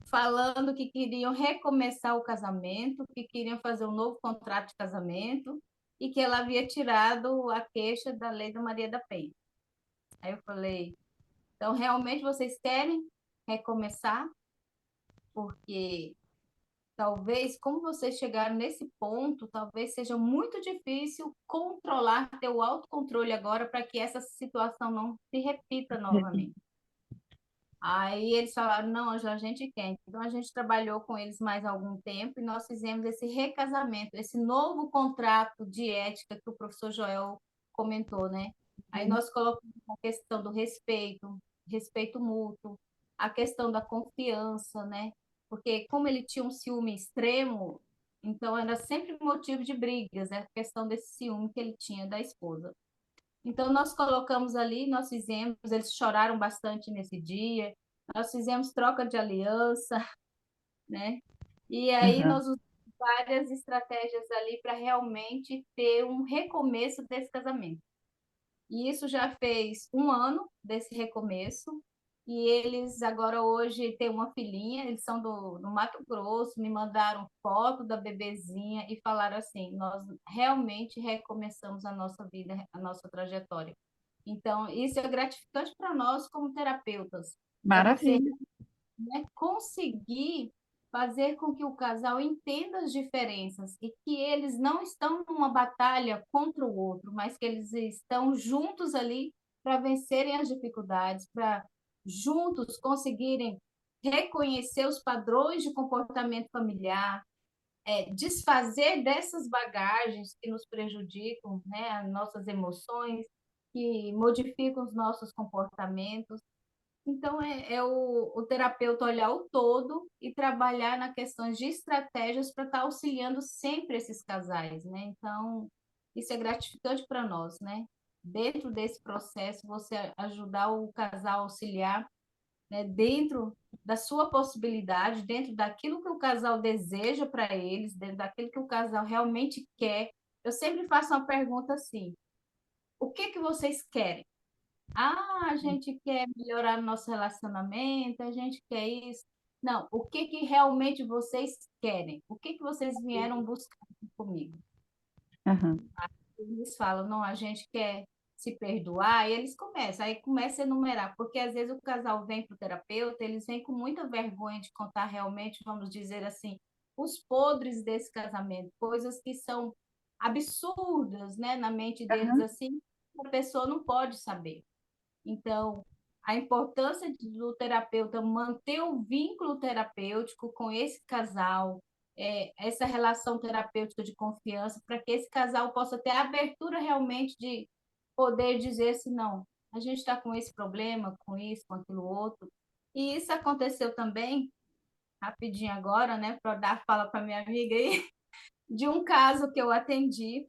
[SPEAKER 3] falando que queriam recomeçar o casamento, que queriam fazer um novo contrato de casamento e que ela havia tirado a queixa da Lei da Maria da Penha. Aí eu falei, então realmente vocês querem recomeçar? Porque talvez, como vocês chegaram nesse ponto, talvez seja muito difícil controlar, ter o autocontrole agora para que essa situação não se repita novamente. Aí eles falaram, não, Ângela, a gente quer. Então a gente trabalhou com eles mais algum tempo e nós fizemos esse recasamento, esse novo contrato de ética que o professor Joel comentou, né? Aí nós colocamos a questão do respeito, respeito mútuo, a questão da confiança, né? Porque como ele tinha um ciúme extremo, então era sempre motivo de brigas, né? A questão desse ciúme que ele tinha da esposa. Então, nós colocamos ali, nós fizemos, eles choraram bastante nesse dia, nós fizemos troca de aliança, né? E aí
[SPEAKER 1] Aham.
[SPEAKER 3] nós usamos várias estratégias ali para realmente ter um recomeço desse casamento. E isso já fez 1 ano desse recomeço. E eles agora hoje têm uma filhinha, eles são do Mato Grosso, me mandaram foto da bebezinha e falaram assim: nós realmente recomeçamos a nossa vida, a nossa trajetória. Então, isso é gratificante para nós como terapeutas. É você,
[SPEAKER 1] Maravilha.
[SPEAKER 3] né, conseguir fazer com que o casal entenda as diferenças e que eles não estão numa batalha contra o outro, mas que eles estão juntos ali para vencerem as dificuldades, para juntos conseguirem reconhecer os padrões de comportamento familiar, desfazer dessas bagagens que nos prejudicam, né, as nossas emoções, que modificam os nossos comportamentos. Então, é o terapeuta olhar o todo e trabalhar na questões de estratégias para estar auxiliando sempre esses casais, né? Então, isso é gratificante para nós, né? Dentro desse processo, você ajudar o casal a auxiliar, né, dentro da sua possibilidade, dentro daquilo que o casal deseja para eles, dentro daquilo que o casal realmente quer. Eu sempre faço uma pergunta assim: o que que vocês querem? Ah, a gente quer melhorar nosso relacionamento, a gente quer isso. Não, o que que realmente vocês querem? O que que vocês vieram buscar comigo?
[SPEAKER 1] Aham,
[SPEAKER 3] Eles falam, não, a gente quer se perdoar, e eles começam, aí começa a enumerar, porque às vezes o casal vem para o terapeuta, eles vêm com muita vergonha de contar realmente, vamos dizer assim, os podres desse casamento, coisas que são absurdas, né, na mente deles,
[SPEAKER 1] aham,
[SPEAKER 3] assim, a pessoa não pode saber. Então, a importância do terapeuta manter o vínculo terapêutico com esse casal, essa relação terapêutica de confiança, para que esse casal possa ter a abertura realmente de poder dizer assim, não, a gente está com esse problema, com isso, com aquilo outro. E isso aconteceu também, rapidinho agora, né, para dar fala para minha amiga aí, de um caso que eu atendi,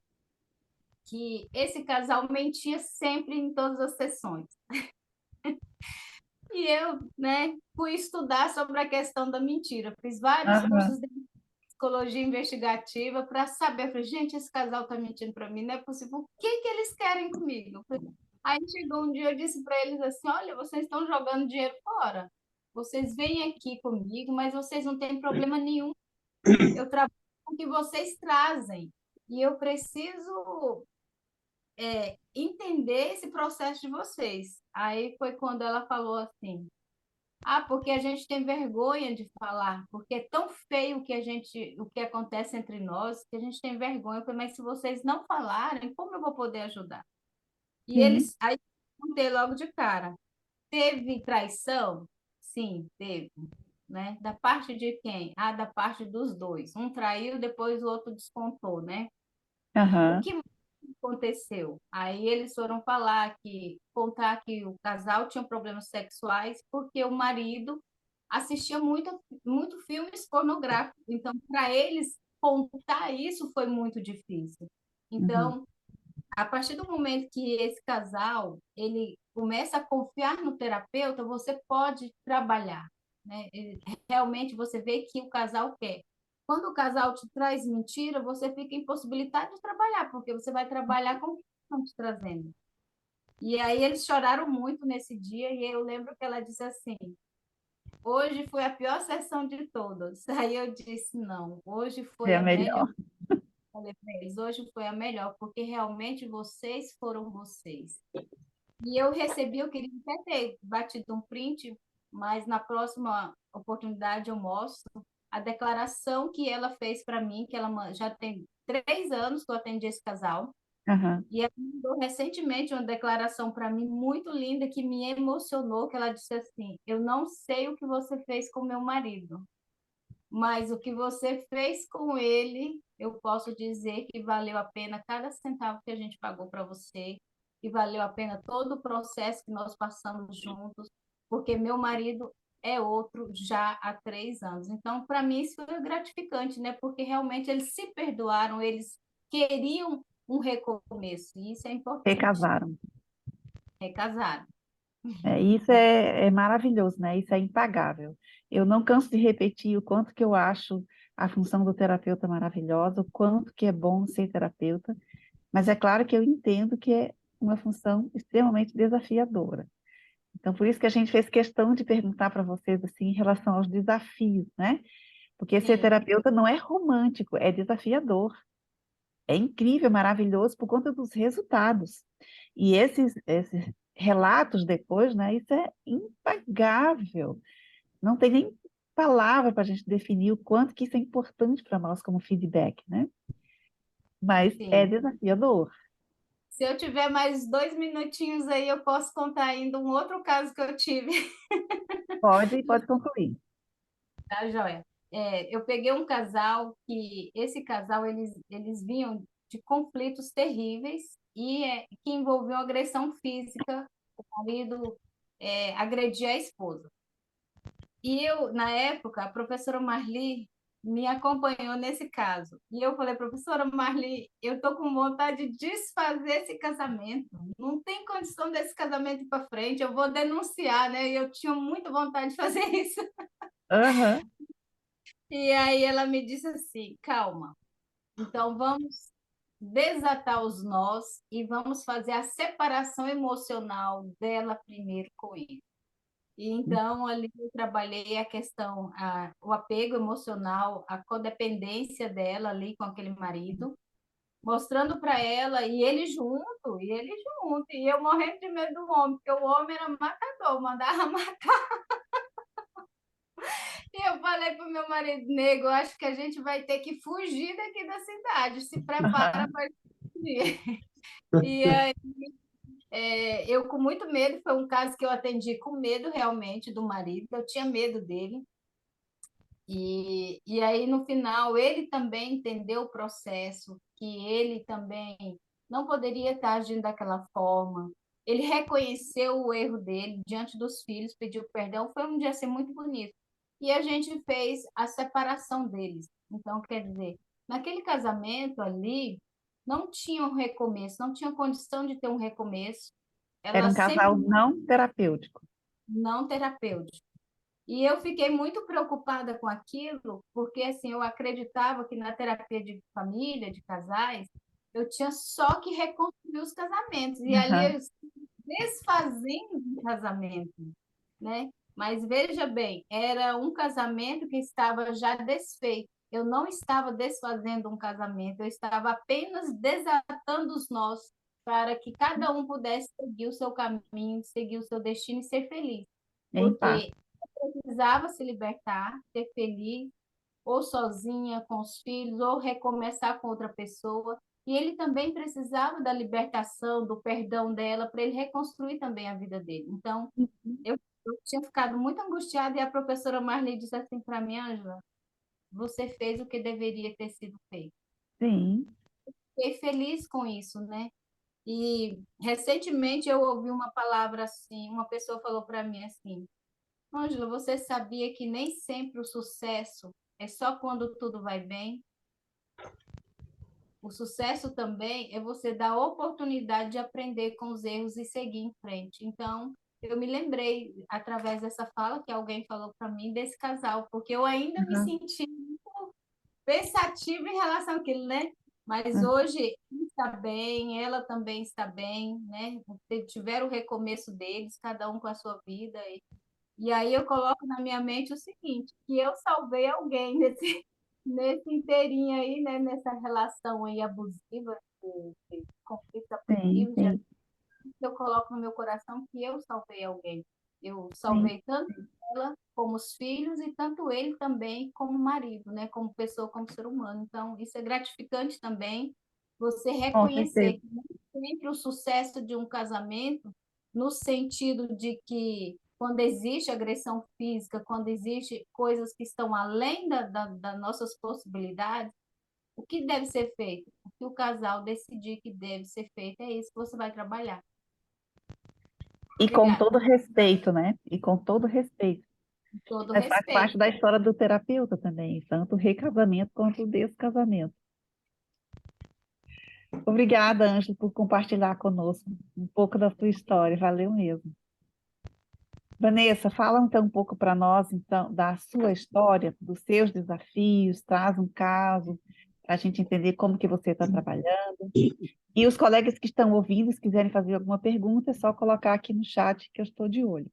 [SPEAKER 3] que esse casal mentia sempre em todas as sessões. E eu, né, fui estudar sobre a questão da mentira. Fiz vários
[SPEAKER 1] aham.
[SPEAKER 3] cursos de psicologia investigativa para saber. Eu falei, gente, esse casal está mentindo para mim, não é possível. O que que eles querem comigo? Aí chegou um dia, eu disse para eles assim: olha, vocês estão jogando dinheiro fora. Vocês vêm aqui comigo, mas vocês não têm problema nenhum. Eu trabalho com o que vocês trazem. E eu preciso entender esse processo de vocês. Aí foi quando ela falou assim: ah, porque a gente tem vergonha de falar, porque é tão feio o que acontece entre nós, que a gente tem vergonha. Eu falei, mas se vocês não falarem, como eu vou poder ajudar? E
[SPEAKER 1] Sim,
[SPEAKER 3] eles, aí eu perguntei logo de cara, teve traição? Sim, teve, né? Da parte de quem? Ah, da parte dos dois. Um traiu, depois o outro descontou, né? O
[SPEAKER 1] aham,
[SPEAKER 3] que aconteceu? Aí eles foram contar que o casal tinha problemas sexuais porque o marido assistia muito filmes pornográficos. Então, para eles contar isso foi muito difícil.
[SPEAKER 1] uhum.
[SPEAKER 3] Então, a partir do momento que esse casal ele começa a confiar no terapeuta, você pode trabalhar, né? Realmente você vê que o casal quer. Quando o casal te traz mentira, você fica impossibilitado de trabalhar, porque você vai trabalhar com o que estão te trazendo. E aí eles choraram muito nesse dia, e eu lembro que ela disse assim: hoje foi a pior sessão de todas. Aí eu disse: não, hoje
[SPEAKER 1] É
[SPEAKER 3] foi
[SPEAKER 1] a
[SPEAKER 3] a melhor.
[SPEAKER 1] melhor.
[SPEAKER 3] Falei para eles: hoje foi a melhor, porque realmente vocês foram vocês. E eu recebi, eu queria até ter batido um print, mas na próxima oportunidade eu mostro a declaração que ela fez para mim, que ela já tem 3 anos que eu atendi esse casal,
[SPEAKER 1] Aham.
[SPEAKER 3] e ela mandou recentemente uma declaração para mim muito linda que me emocionou, que ela disse assim: eu não sei o que você fez com meu marido, mas o que você fez com ele, eu posso dizer que valeu a pena cada centavo que a gente pagou para você, e valeu a pena todo o processo que nós passamos juntos, porque meu marido é outro já há 3 anos. Então, para mim, isso foi gratificante, né? Porque realmente eles se perdoaram, eles queriam um recomeço, e isso é importante.
[SPEAKER 1] Recasaram.
[SPEAKER 3] Recasaram.
[SPEAKER 1] Isso é maravilhoso, né? Isso é impagável. Eu não canso de repetir o quanto que eu acho a função do terapeuta maravilhosa, o quanto que é bom ser terapeuta, mas é claro que eu entendo que é uma função extremamente desafiadora. Então, por isso que a gente fez questão de perguntar para vocês, assim, em relação aos desafios, né? Porque ser
[SPEAKER 3] Sim,
[SPEAKER 1] terapeuta não é romântico, é desafiador. É incrível, maravilhoso por conta dos resultados. E esses relatos depois, né? Isso é impagável. Não tem nem palavra para a gente definir o quanto que isso é importante para nós como feedback, né? Mas é
[SPEAKER 3] sim.
[SPEAKER 1] desafiador.
[SPEAKER 3] Se eu tiver mais 2 minutinhos aí, eu posso contar ainda um outro caso que eu tive.
[SPEAKER 1] Pode concluir.
[SPEAKER 3] Tá, joia? eu peguei um casal que esse casal eles vinham de conflitos terríveis e que envolviam agressão física. O marido agredia a esposa. E eu, na época, a professora Marli me acompanhou nesse caso. E eu falei, professora Marli, eu estou com vontade de desfazer esse casamento. Não tem condição desse casamento ir para frente, eu vou denunciar, né? E eu tinha muita vontade de fazer isso.
[SPEAKER 1] Aham.
[SPEAKER 3] E aí ela me disse assim, calma, então vamos desatar os nós e vamos fazer a separação emocional dela primeiro com ele. E então ali eu trabalhei a questão, o apego emocional, a codependência dela ali com aquele marido, mostrando para ela e eu morrendo de medo do homem, porque o homem era matador, mandava matar. E eu falei para o meu marido, nego, acho que a gente vai ter que fugir daqui da cidade, se prepara para fugir. E aí, eu com muito medo, foi um caso que eu atendi com medo realmente do marido, eu tinha medo dele. E aí, no final, ele também entendeu o processo, que ele também não poderia estar agindo daquela forma. Ele reconheceu o erro dele diante dos filhos, pediu perdão. Foi um dia assim, muito bonito. E a gente fez a separação deles. Então, quer dizer, naquele casamento ali, não tinha um recomeço, não tinha condição de ter um recomeço.
[SPEAKER 1] Era
[SPEAKER 3] Ela
[SPEAKER 1] um
[SPEAKER 3] sempre
[SPEAKER 1] casal não terapêutico.
[SPEAKER 3] não terapêutica. E eu fiquei muito preocupada com aquilo, porque assim, eu acreditava que na terapia de família, de casais, eu tinha só que reconstruir os casamentos. E ali
[SPEAKER 1] Aham.
[SPEAKER 3] eu estava desfazendo um casamento, né? Mas veja bem, era um casamento que estava já desfeito. Eu não estava desfazendo um casamento, eu estava apenas desatando os nós para que cada um pudesse seguir o seu caminho, seguir o seu destino e ser feliz.
[SPEAKER 1] Em paz.
[SPEAKER 3] Porque precisava se libertar, ser feliz, ou sozinha com os filhos, ou recomeçar com outra pessoa. E ele também precisava da libertação, do perdão dela, para ele reconstruir também a vida dele. Então, eu tinha ficado muito angustiada e a professora Marli disse assim para mim, Ângela, você fez o que deveria ter sido feito.
[SPEAKER 1] Sim.
[SPEAKER 3] Fiquei feliz com isso, né? E recentemente eu ouvi uma palavra assim, uma pessoa falou para mim assim, Ângela, você sabia que nem sempre o sucesso é só quando tudo vai bem? O sucesso também é você dar a oportunidade de aprender com os erros e seguir em frente. Então, eu me lembrei, através dessa fala que alguém falou para mim, desse casal, porque eu ainda me
[SPEAKER 1] Aham.
[SPEAKER 3] senti muito pensativa em relação àquilo, né? Mas
[SPEAKER 1] Aham.
[SPEAKER 3] hoje ele está bem, ela também está bem, né? Tiveram o recomeço deles, cada um com a sua vida, e aí eu coloco na minha mente o seguinte, que eu salvei alguém nesse, nesse inteirinho aí, né? Nessa relação aí abusiva, de conflitos
[SPEAKER 1] Sim,
[SPEAKER 3] abusivos,
[SPEAKER 1] sim.
[SPEAKER 3] eu coloco no meu coração que eu salvei alguém. Eu
[SPEAKER 1] Sim,
[SPEAKER 3] salvei tanto ela como os filhos e tanto ele também como marido, né? Como pessoa, como ser humano. Então, isso é gratificante também, você
[SPEAKER 1] com certeza.
[SPEAKER 3] reconhecer que nem sempre o sucesso de um casamento, no sentido de que quando existe agressão física, quando existe coisas que estão além das nossas possibilidades, o que deve ser feito? O que o casal decidir que deve ser feito é isso que você vai trabalhar.
[SPEAKER 1] E com
[SPEAKER 3] Obrigada.
[SPEAKER 1] todo respeito, né? E com todo respeito.
[SPEAKER 3] Com todo
[SPEAKER 1] Mas faz parte
[SPEAKER 3] respeito.
[SPEAKER 1] da história do terapeuta também, tanto o recasamento quanto o descasamento. Obrigada, Ângela, por compartilhar conosco um pouco da sua história. Valeu mesmo. Vanessa, fala então um pouco para nós então da sua história, dos seus desafios, traz um caso para a gente entender como que você está trabalhando. E os colegas que estão ouvindo, se quiserem fazer alguma pergunta, é só colocar aqui no chat que eu estou de olho.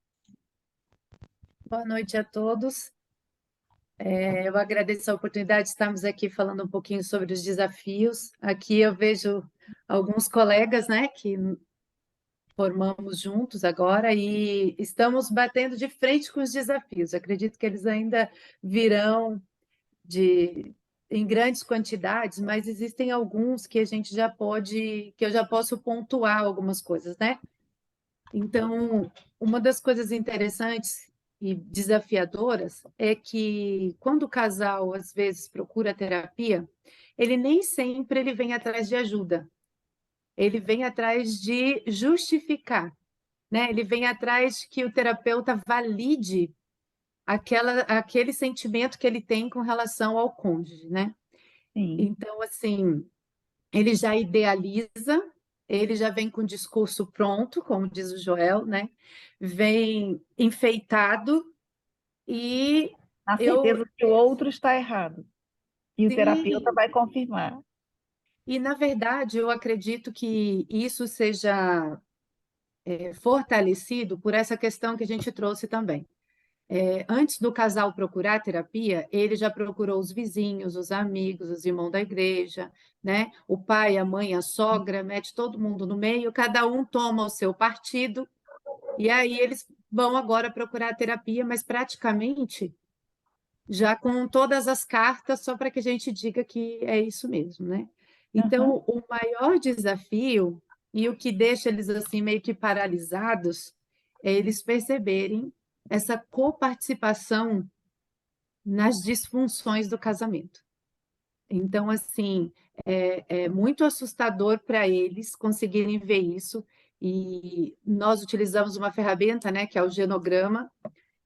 [SPEAKER 4] Boa noite a todos. Eu agradeço a oportunidade de estarmos aqui falando um pouquinho sobre os desafios. Aqui eu vejo alguns colegas, né, que formamos juntos agora e estamos batendo de frente com os desafios. Acredito que eles ainda virão em grandes quantidades, mas existem alguns que a gente já pode, que eu já posso pontuar algumas coisas, né? Então, uma das coisas interessantes e desafiadoras é que quando o casal às vezes procura terapia, ele nem sempre ele vem atrás de ajuda, ele vem atrás de justificar, né? Ele vem atrás que o terapeuta valide aquele sentimento que ele tem com relação ao cônjuge, né?
[SPEAKER 1] Sim.
[SPEAKER 4] Então, assim, ele já idealiza, ele já vem com o discurso pronto, como diz o Joel, né? Vem enfeitado e
[SPEAKER 1] Na
[SPEAKER 4] eu
[SPEAKER 1] certeza que o outro está errado. E o terapeuta
[SPEAKER 4] sim,
[SPEAKER 1] vai confirmar.
[SPEAKER 4] e na verdade eu acredito que isso seja fortalecido por essa questão que a gente trouxe também. Antes do casal procurar terapia, ele já procurou os vizinhos, os amigos, os irmãos da igreja, né? O pai, a mãe, a sogra, mete todo mundo no meio, cada um toma o seu partido, e aí eles vão agora procurar terapia, mas praticamente já com todas as cartas, só para que a gente diga que é isso mesmo, né?
[SPEAKER 1] Aham.
[SPEAKER 4] Então, o maior desafio e o que deixa eles assim meio que paralisados é eles perceberem essa coparticipação nas disfunções do casamento. Então, assim, é muito assustador para eles conseguirem ver isso. E nós utilizamos uma ferramenta, né, que é o genograma,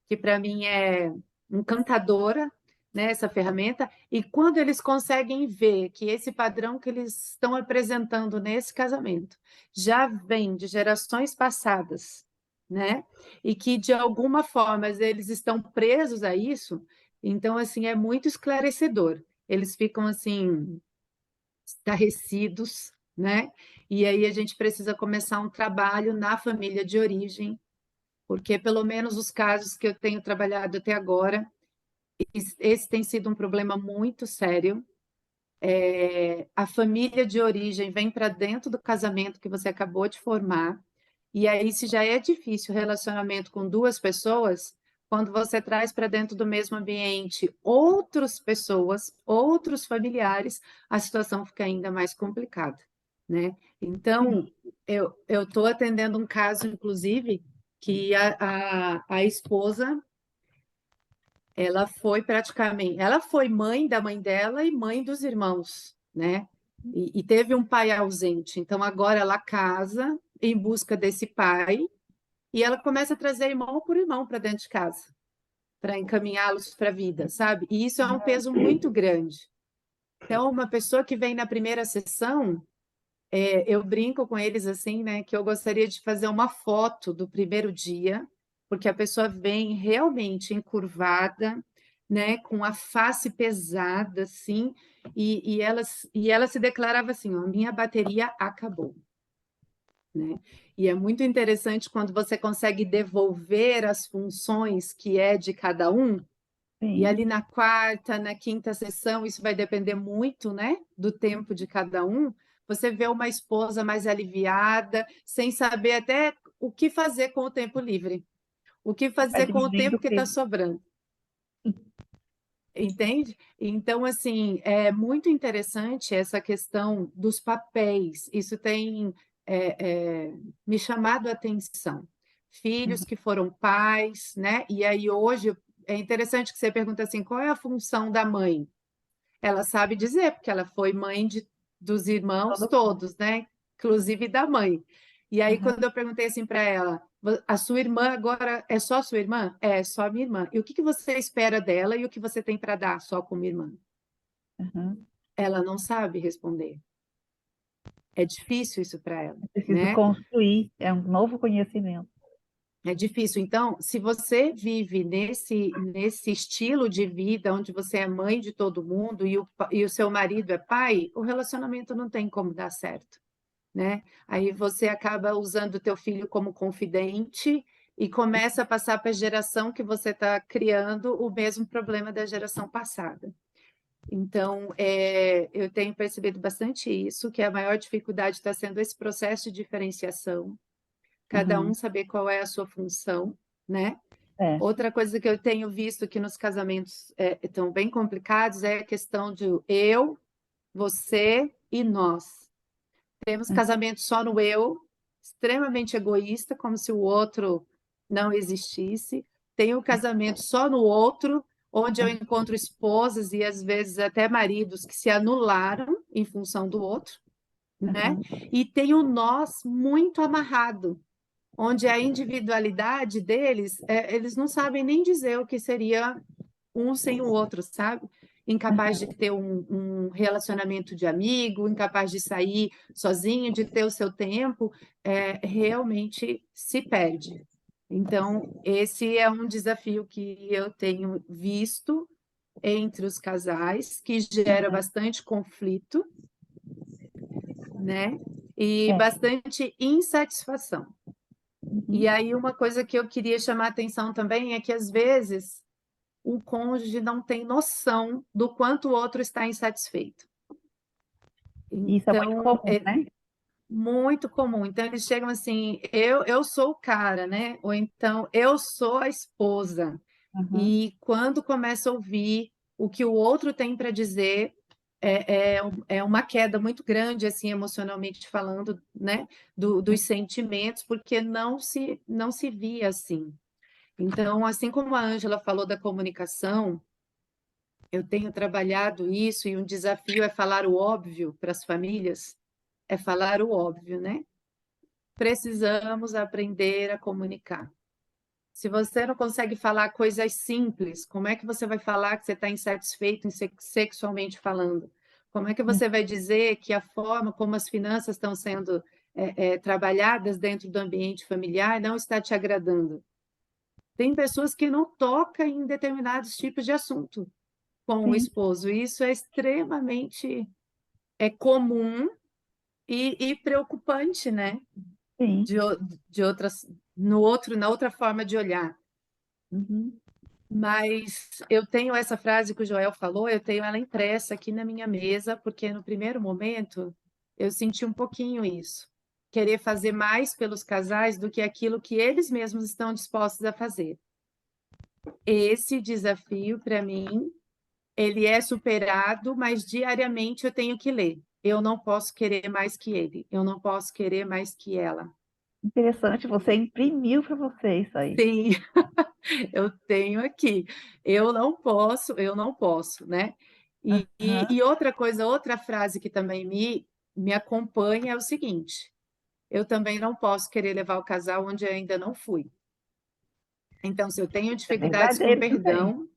[SPEAKER 4] que para mim é encantadora, né, essa ferramenta. E quando eles conseguem ver que esse padrão que eles estão apresentando nesse casamento já vem de gerações passadas, né, e que de alguma forma eles estão presos a isso, então assim é muito esclarecedor. Eles ficam assim estarrecidos, né? E aí a gente precisa começar um trabalho na família de origem, porque pelo menos os casos que eu tenho trabalhado até agora, esse tem sido um problema muito sério. A família de origem vem para dentro do casamento que você acabou de formar, e aí, se já é difícil o relacionamento com duas pessoas, quando você traz para dentro do mesmo ambiente outras pessoas, outros familiares, a situação fica ainda mais complicada, né? Então,
[SPEAKER 1] Sim.
[SPEAKER 4] eu estou atendendo um caso, inclusive, que a esposa, ela foi mãe da mãe dela e mãe dos irmãos, né? E teve um pai ausente. Então agora ela casa em busca desse pai e ela começa a trazer irmão por irmão para dentro de casa, para encaminhá-los para a vida, sabe? E isso é um peso muito grande. Então, uma pessoa que vem na primeira sessão, eu brinco com eles assim, né, que eu gostaria de fazer uma foto do primeiro dia, porque a pessoa vem realmente encurvada, né, com a face pesada, assim, e ela se declarava assim, ó, minha bateria acabou, né? E é muito interessante quando você consegue devolver as funções que é de cada um, e
[SPEAKER 1] Sim.
[SPEAKER 4] ali na quarta, na quinta sessão, isso vai depender muito, né, do tempo de cada um. Você vê uma esposa mais aliviada, sem saber até o que fazer com o tempo livre, o que
[SPEAKER 1] Vai
[SPEAKER 4] fazer com o
[SPEAKER 1] diminuindo
[SPEAKER 4] tempo
[SPEAKER 1] o
[SPEAKER 4] que está
[SPEAKER 1] peso.
[SPEAKER 4] sobrando, entende? Então, assim, é muito interessante essa questão dos papéis. Isso tem me chamado a atenção. Filhos
[SPEAKER 1] Uhum.
[SPEAKER 4] que foram pais, né? E aí hoje é interessante que você pergunta assim, qual é a função da mãe? Ela sabe dizer, porque ela foi mãe dos irmãos
[SPEAKER 1] Todo mundo.
[SPEAKER 4] todos, né? Inclusive da mãe. E aí,
[SPEAKER 1] Aham.
[SPEAKER 4] quando eu perguntei assim para ela, a sua irmã agora é só sua irmã? É, só a minha irmã. E o que que você espera dela e o que você tem para dar só como irmã?
[SPEAKER 1] Aham.
[SPEAKER 4] Ela não sabe responder. É difícil isso para ela,
[SPEAKER 1] É preciso
[SPEAKER 4] né?
[SPEAKER 1] construir, é um novo conhecimento.
[SPEAKER 4] É difícil. Então, se você vive nesse estilo de vida onde você é mãe de todo mundo e o seu marido é pai, o relacionamento não tem como dar certo, né? Aí você acaba usando o teu filho como confidente e começa a passar para a geração que você está criando o mesmo problema da geração passada. Então, eu tenho percebido bastante isso, que a maior dificuldade está sendo esse processo de diferenciação, cada um
[SPEAKER 1] Uhum.
[SPEAKER 4] saber qual é a sua função, né?
[SPEAKER 1] É.
[SPEAKER 4] Outra coisa que eu tenho visto que nos casamentos estão bem complicados é a questão de eu, você e nós. Temos casamento só no eu, extremamente egoísta, como se o outro não existisse. Tem o casamento só no outro, onde eu encontro esposas e às vezes até maridos que se anularam em função do outro, né? E tem o nós muito amarrado, onde a individualidade deles, eles não sabem nem dizer o que seria um sem o outro, sabe? Incapaz de ter um relacionamento de amigo, incapaz de sair sozinho, de ter o seu tempo, realmente se perde. Então, esse é um desafio que eu tenho visto entre os casais, que gera bastante conflito, né? E bastante insatisfação. E aí, uma coisa que eu queria chamar a atenção também é que, às vezes, o cônjuge não tem noção do quanto o outro está insatisfeito.
[SPEAKER 1] Isso é muito
[SPEAKER 4] Então,
[SPEAKER 1] comum, né?
[SPEAKER 4] muito comum. Então, eles chegam assim, eu sou o cara, né? Ou então, eu sou a esposa. E quando começa a ouvir o que o outro tem para dizer, é uma queda muito grande, assim, emocionalmente falando, né? Dos sentimentos, porque não se via assim. Então, assim como a Ângela falou da comunicação, eu tenho trabalhado isso e um desafio é falar o óbvio para as famílias, é falar o óbvio, né? Precisamos aprender a comunicar. Se você não consegue falar coisas simples, como é que você vai falar que você está insatisfeito sexualmente falando? Como é que você vai dizer que a forma como as finanças estão sendo trabalhadas dentro do ambiente familiar não está te agradando? Tem pessoas que não tocam em determinados tipos de assunto com o
[SPEAKER 1] Sim,
[SPEAKER 4] esposo. Isso é extremamente comum e preocupante, né?
[SPEAKER 1] sim.
[SPEAKER 4] De outras, na outra forma de olhar. Mas eu tenho essa frase que o Joel falou, eu tenho ela impressa aqui na minha mesa, porque no primeiro momento eu senti um pouquinho isso. Querer fazer mais pelos casais do que aquilo que eles mesmos estão dispostos a fazer. Esse desafio, para mim, ele é superado, mas diariamente eu tenho que ler. Eu não posso querer mais que ele, eu não posso querer mais que ela.
[SPEAKER 1] Interessante, você imprimiu para você isso aí.
[SPEAKER 4] Sim, eu tenho aqui. Eu não posso, né? E outra coisa, outra frase que também me acompanha é o seguinte: eu também não posso querer levar o casal onde eu ainda não fui. Então, se eu tenho
[SPEAKER 1] É
[SPEAKER 4] dificuldades com
[SPEAKER 1] verdadeiro também.
[SPEAKER 4] perdão,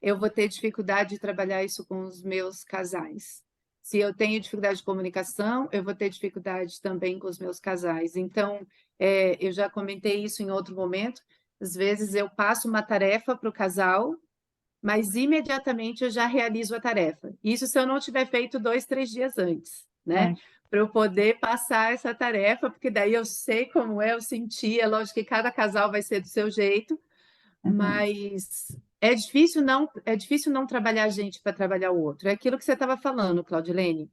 [SPEAKER 4] eu vou ter dificuldade de trabalhar isso com os meus casais. Se eu tenho dificuldade de comunicação, eu vou ter dificuldade também com os meus casais. Então, eu já comentei isso em outro momento. Às vezes eu passo uma tarefa para o casal, mas imediatamente eu já realizo a tarefa. Isso se eu não tiver feito 2, 3 dias antes, né? Para eu poder passar essa tarefa, porque daí eu sei como é, eu senti. É lógico que cada casal vai ser do seu jeito, mas é difícil não trabalhar a gente para trabalhar o outro. É aquilo que você estava falando, Claudilene.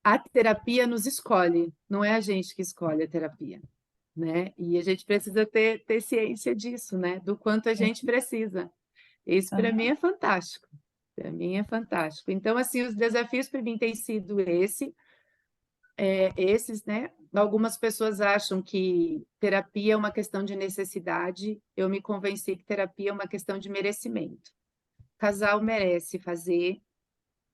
[SPEAKER 4] A terapia nos escolhe, não é a gente que escolhe a terapia, né? E a gente precisa ter ciência disso, né? Do quanto a gente precisa. Isso para mim é fantástico. Para mim é fantástico. Então, assim, os desafios para mim têm sido esses, né? Algumas pessoas acham que terapia é uma questão de necessidade. Eu me convenci que terapia é uma questão de merecimento. O casal merece fazer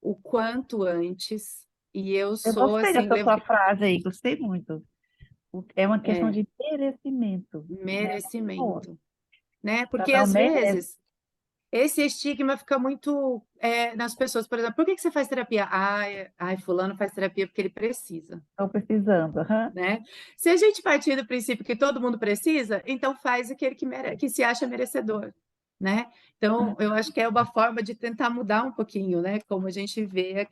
[SPEAKER 4] o quanto antes. E eu
[SPEAKER 1] Eu
[SPEAKER 4] sou
[SPEAKER 1] gostei
[SPEAKER 4] assim,
[SPEAKER 1] dessa sua frase aí, gostei muito. É uma questão
[SPEAKER 4] é,
[SPEAKER 1] de merecimento, né? Boa.
[SPEAKER 4] merecimento, né?
[SPEAKER 1] O
[SPEAKER 4] Porque
[SPEAKER 1] casal
[SPEAKER 4] às
[SPEAKER 1] merece.
[SPEAKER 4] vezes esse estigma fica muito nas pessoas. Por exemplo, por que você faz terapia? Ai, fulano faz terapia porque ele precisa.
[SPEAKER 1] Estão precisando.
[SPEAKER 4] Né? Se a gente partir do princípio que todo mundo precisa, então faz aquele que se acha merecedor, né? Então, eu acho que é uma forma de tentar mudar um pouquinho, né? Como a gente vê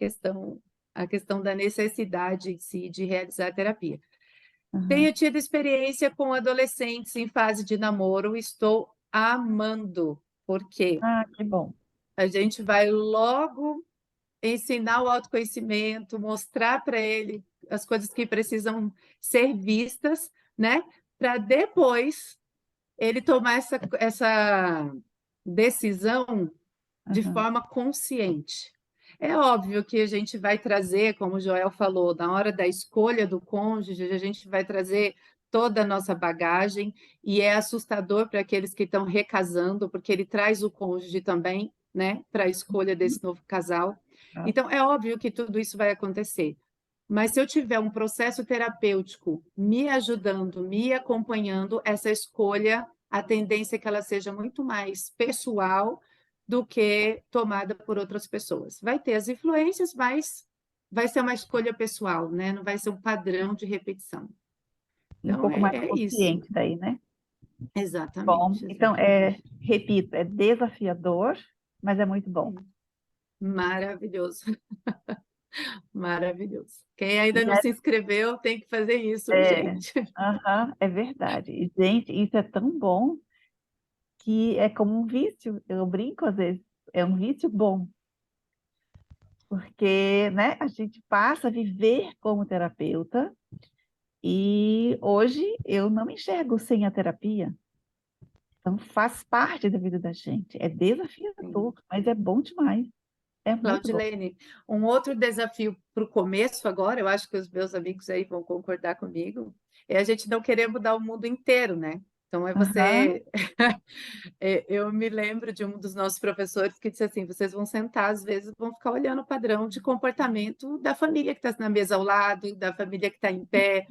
[SPEAKER 4] a questão da necessidade em si de realizar a terapia. Tenho tido experiência com adolescentes em fase de namoro, estou amando, porque
[SPEAKER 1] Ah, que bom.
[SPEAKER 4] a gente vai logo ensinar o autoconhecimento, mostrar para ele as coisas que precisam ser vistas, né? Para depois ele tomar essa decisão de forma consciente. É óbvio que a gente vai trazer, como o Joel falou, na hora da escolha do cônjuge, a gente vai trazer toda a nossa bagagem, e é assustador para aqueles que estão recasando, porque ele traz o cônjuge também, né, para a escolha desse novo casal.
[SPEAKER 1] Tá?
[SPEAKER 4] Então, é óbvio que tudo isso vai acontecer. Mas se eu tiver um processo terapêutico me ajudando, me acompanhando, essa escolha, a tendência é que ela seja muito mais pessoal do que tomada por outras pessoas. Vai ter as influências, mas vai ser uma escolha pessoal, né? Não vai ser um padrão de repetição.
[SPEAKER 1] Um
[SPEAKER 4] Então,
[SPEAKER 1] pouco mais
[SPEAKER 4] é isso.
[SPEAKER 1] consciente daí, né? Bom,
[SPEAKER 4] Exatamente,
[SPEAKER 1] então,
[SPEAKER 4] exatamente.
[SPEAKER 1] repito, é desafiador, mas é muito bom.
[SPEAKER 4] Maravilhoso, maravilhoso. Quem ainda
[SPEAKER 1] E
[SPEAKER 4] não se inscreveu tem que fazer isso,
[SPEAKER 1] é,
[SPEAKER 4] gente.
[SPEAKER 1] aham, é verdade. E, gente, isso é tão bom que é como um vício. Eu brinco às vezes, é um vício bom, porque, né, a gente passa a viver como terapeuta e hoje eu não me enxergo sem a terapia. Então faz parte da vida da gente. É desafiador,
[SPEAKER 4] Sim.
[SPEAKER 1] mas é bom demais. É muito bom.
[SPEAKER 4] Claudilene, um outro desafio para o começo agora, eu acho que os meus amigos aí vão concordar comigo, é a gente não querer mudar o mundo inteiro, né? Então, é
[SPEAKER 1] Aham,
[SPEAKER 4] você... Eu me lembro de um dos nossos professores que disse assim, vocês vão sentar, às vezes, vão ficar olhando o padrão de comportamento da família que está na mesa ao lado, da família que está em pé.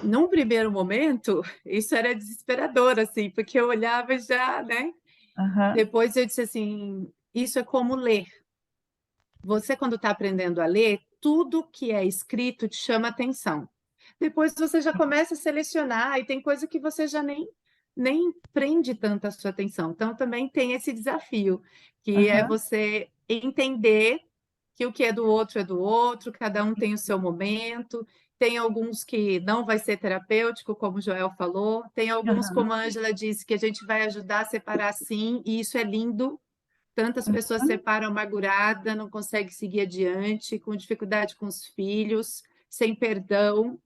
[SPEAKER 4] Num primeiro momento, isso era desesperador, assim, porque eu olhava e já, né?
[SPEAKER 1] aham,
[SPEAKER 4] Depois eu disse assim, isso é como ler. Você, quando está aprendendo a ler, tudo que é escrito te chama atenção. Depois você já começa a selecionar e tem coisa que você já nem prende tanta sua atenção. Então, também tem esse desafio, que é
[SPEAKER 1] aham.
[SPEAKER 4] você entender que o que é do outro, cada um tem o seu momento. Tem alguns que não vai ser terapêutico, como o Joel falou. Tem alguns, como
[SPEAKER 1] Aham,
[SPEAKER 4] a Ângela disse, que a gente vai ajudar a separar sim, e isso é lindo. Tantas pessoas se
[SPEAKER 1] aham.
[SPEAKER 4] separam amargurada, não conseguem seguir adiante, com dificuldade com os filhos, sem perdão.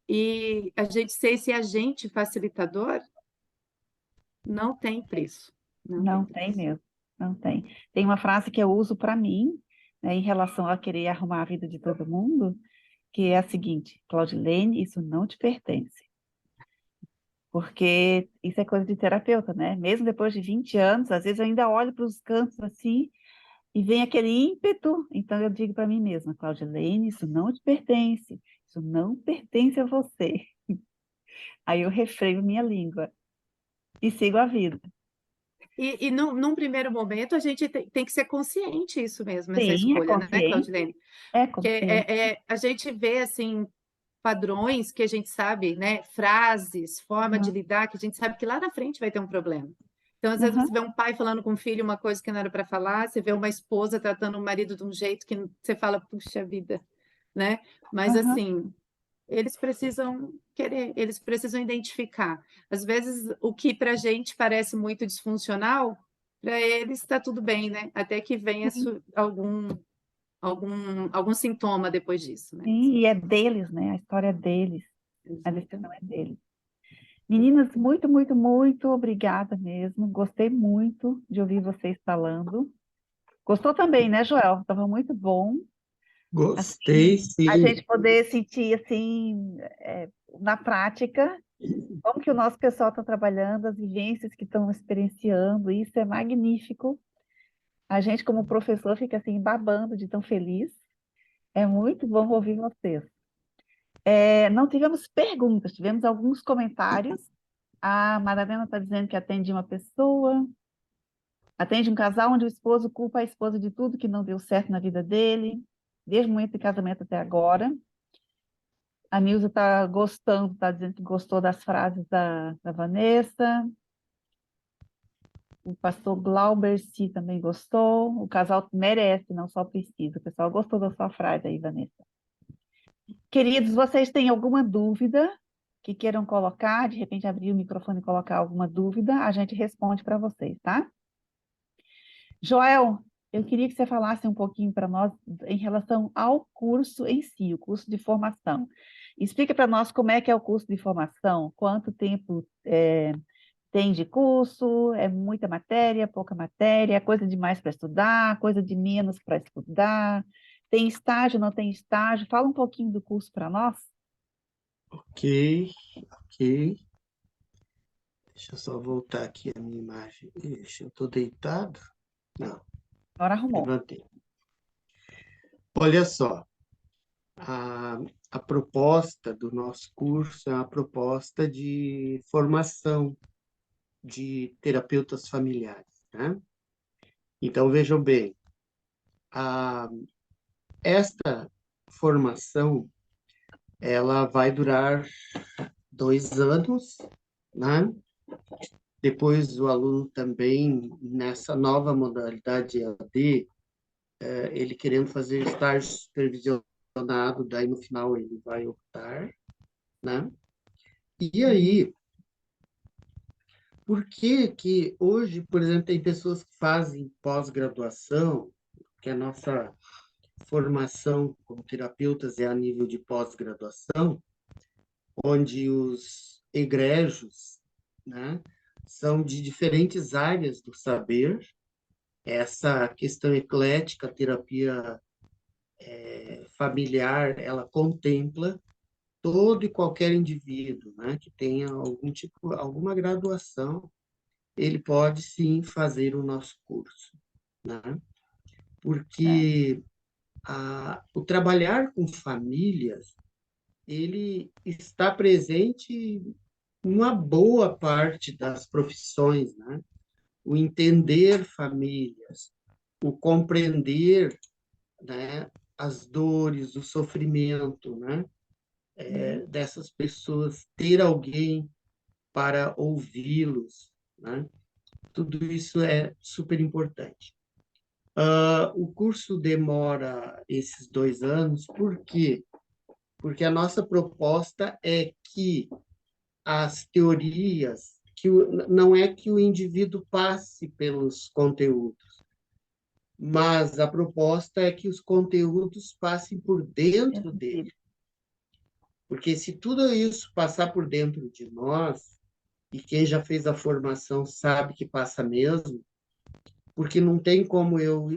[SPEAKER 4] E a gente ser esse agente facilitador não tem preço. Não tem
[SPEAKER 1] Não tem
[SPEAKER 4] preço.
[SPEAKER 1] mesmo, não tem. Tem uma frase que eu uso para mim, né, em relação a querer arrumar a vida de todo mundo, que é a seguinte: Claudilene, isso não te pertence. Porque isso é coisa de terapeuta, né? Mesmo depois de 20 anos, às vezes eu ainda olho para os cantos assim e vem aquele ímpeto. Então eu digo para mim mesma, Claudilene, isso não te pertence. Isso não pertence a você. Aí eu refreio minha língua e sigo a vida.
[SPEAKER 4] E num primeiro momento, a gente tem que ser consciente isso mesmo, essa
[SPEAKER 1] Sim, é
[SPEAKER 4] escolha, né,
[SPEAKER 1] consciente,
[SPEAKER 4] Claudilene?
[SPEAKER 1] é
[SPEAKER 4] Porque
[SPEAKER 1] consciente.
[SPEAKER 4] a gente vê, assim, padrões que a gente sabe, né? Frases, forma de
[SPEAKER 1] Aham,
[SPEAKER 4] lidar, que a gente sabe que lá na frente vai ter um problema. Então, às vezes,
[SPEAKER 1] aham,
[SPEAKER 4] você vê um pai falando com o filho uma coisa que não era para falar, você vê uma esposa tratando o marido de um jeito que você fala, puxa vida, né? Mas,
[SPEAKER 1] aham.
[SPEAKER 4] assim, eles precisam querer, eles precisam identificar. Às vezes, o que para a gente parece muito disfuncional, para eles está tudo bem, né? Até que venha
[SPEAKER 1] Sim,
[SPEAKER 4] algum sintoma depois disso, né?
[SPEAKER 1] sim, e é deles, né? A história é deles, a decisão é
[SPEAKER 4] Exatamente.
[SPEAKER 1] deles. Meninas, muito, muito, muito obrigada mesmo. Gostei muito de ouvir vocês falando. Gostou também, né, Joel? Estava muito bom.
[SPEAKER 2] Gostei,
[SPEAKER 1] Assim, a
[SPEAKER 2] sim.
[SPEAKER 1] gente poder sentir, assim, na prática, como que o nosso pessoal está trabalhando, as vivências que estão experienciando. Isso é magnífico. A gente, como professor, fica assim, babando de tão feliz. É muito bom ouvir vocês. Não tivemos perguntas, tivemos alguns comentários. A Madalena está dizendo que atende uma pessoa, atende um casal onde o esposo culpa a esposa de tudo que não deu certo na vida dele, desde o momento de casamento até agora. A Nilza está gostando, está dizendo que gostou das frases da Vanessa. O pastor Glauber Si também gostou. O casal merece, não só precisa. O pessoal gostou da sua frase aí, Vanessa. Queridos, vocês têm alguma dúvida que queiram colocar? De repente abrir o microfone e colocar alguma dúvida, a gente responde para vocês, tá? Joel, eu queria que você falasse um pouquinho para nós em relação ao curso em si, o curso de formação. Explica para nós como é que é o curso de formação, quanto tempo tem de curso, é muita matéria, pouca matéria, é coisa demais para estudar, coisa de menos para estudar, tem estágio, não tem estágio? Fala um pouquinho do curso para nós.
[SPEAKER 2] Ok, ok. Deixa eu só voltar aqui a minha imagem. Ixi, eu estou deitado? Não,
[SPEAKER 1] Agora arrumou.
[SPEAKER 2] levantei. Olha só, a, a proposta do nosso curso é uma proposta de formação de terapeutas familiares, né? Então, vejam bem, a, esta formação, ela vai durar 2 anos, né? Depois, o aluno também, nessa nova modalidade EAD, ele querendo fazer estágio supervisionado, daí no final ele vai optar, né? E
[SPEAKER 1] Uhum.
[SPEAKER 2] aí, por que que hoje, por exemplo, tem pessoas que fazem pós-graduação, que a nossa formação como terapeutas é a nível de pós-graduação, onde os egrégios, né, são de diferentes áreas do saber. Essa questão eclética, terapia familiar, ela contempla todo e qualquer indivíduo, né, que tenha algum tipo, alguma graduação, ele pode sim fazer o nosso curso, né?
[SPEAKER 1] É,
[SPEAKER 2] Porque o trabalhar com famílias, ele está presente em uma boa parte das profissões, né? O entender famílias, o compreender, né, as dores, o sofrimento, né,
[SPEAKER 1] uhum.
[SPEAKER 2] dessas pessoas, ter alguém para ouvi-los, né? Tudo isso é super importante. O curso demora esses 2 anos, por quê? Porque a nossa proposta é que as teorias, não é que o indivíduo passe pelos conteúdos, mas a proposta é que os conteúdos passem por dentro
[SPEAKER 1] Dentro
[SPEAKER 2] dele.
[SPEAKER 1] dele.
[SPEAKER 2] Porque se tudo isso passar por dentro de nós, e quem já fez a formação sabe que passa mesmo, porque não tem como eu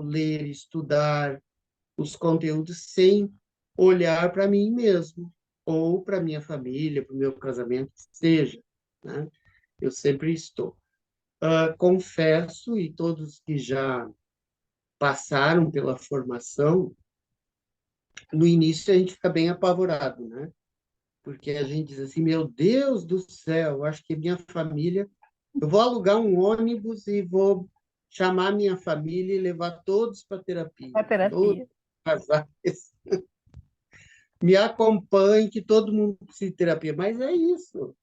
[SPEAKER 2] ler, estudar os conteúdos sem olhar para mim mesmo, ou para minha família, para o meu casamento, que seja, né? Eu sempre estou. Confesso, e todos que já passaram pela formação, no início a gente fica bem apavorado, né? Porque a gente diz assim, meu Deus do céu, acho que minha família, eu vou alugar um ônibus e vou chamar minha família e levar todos para
[SPEAKER 1] A
[SPEAKER 2] terapia, todos
[SPEAKER 1] terapia.
[SPEAKER 2] casais, me acompanhe, que todo mundo precisa de terapia. Mas é isso.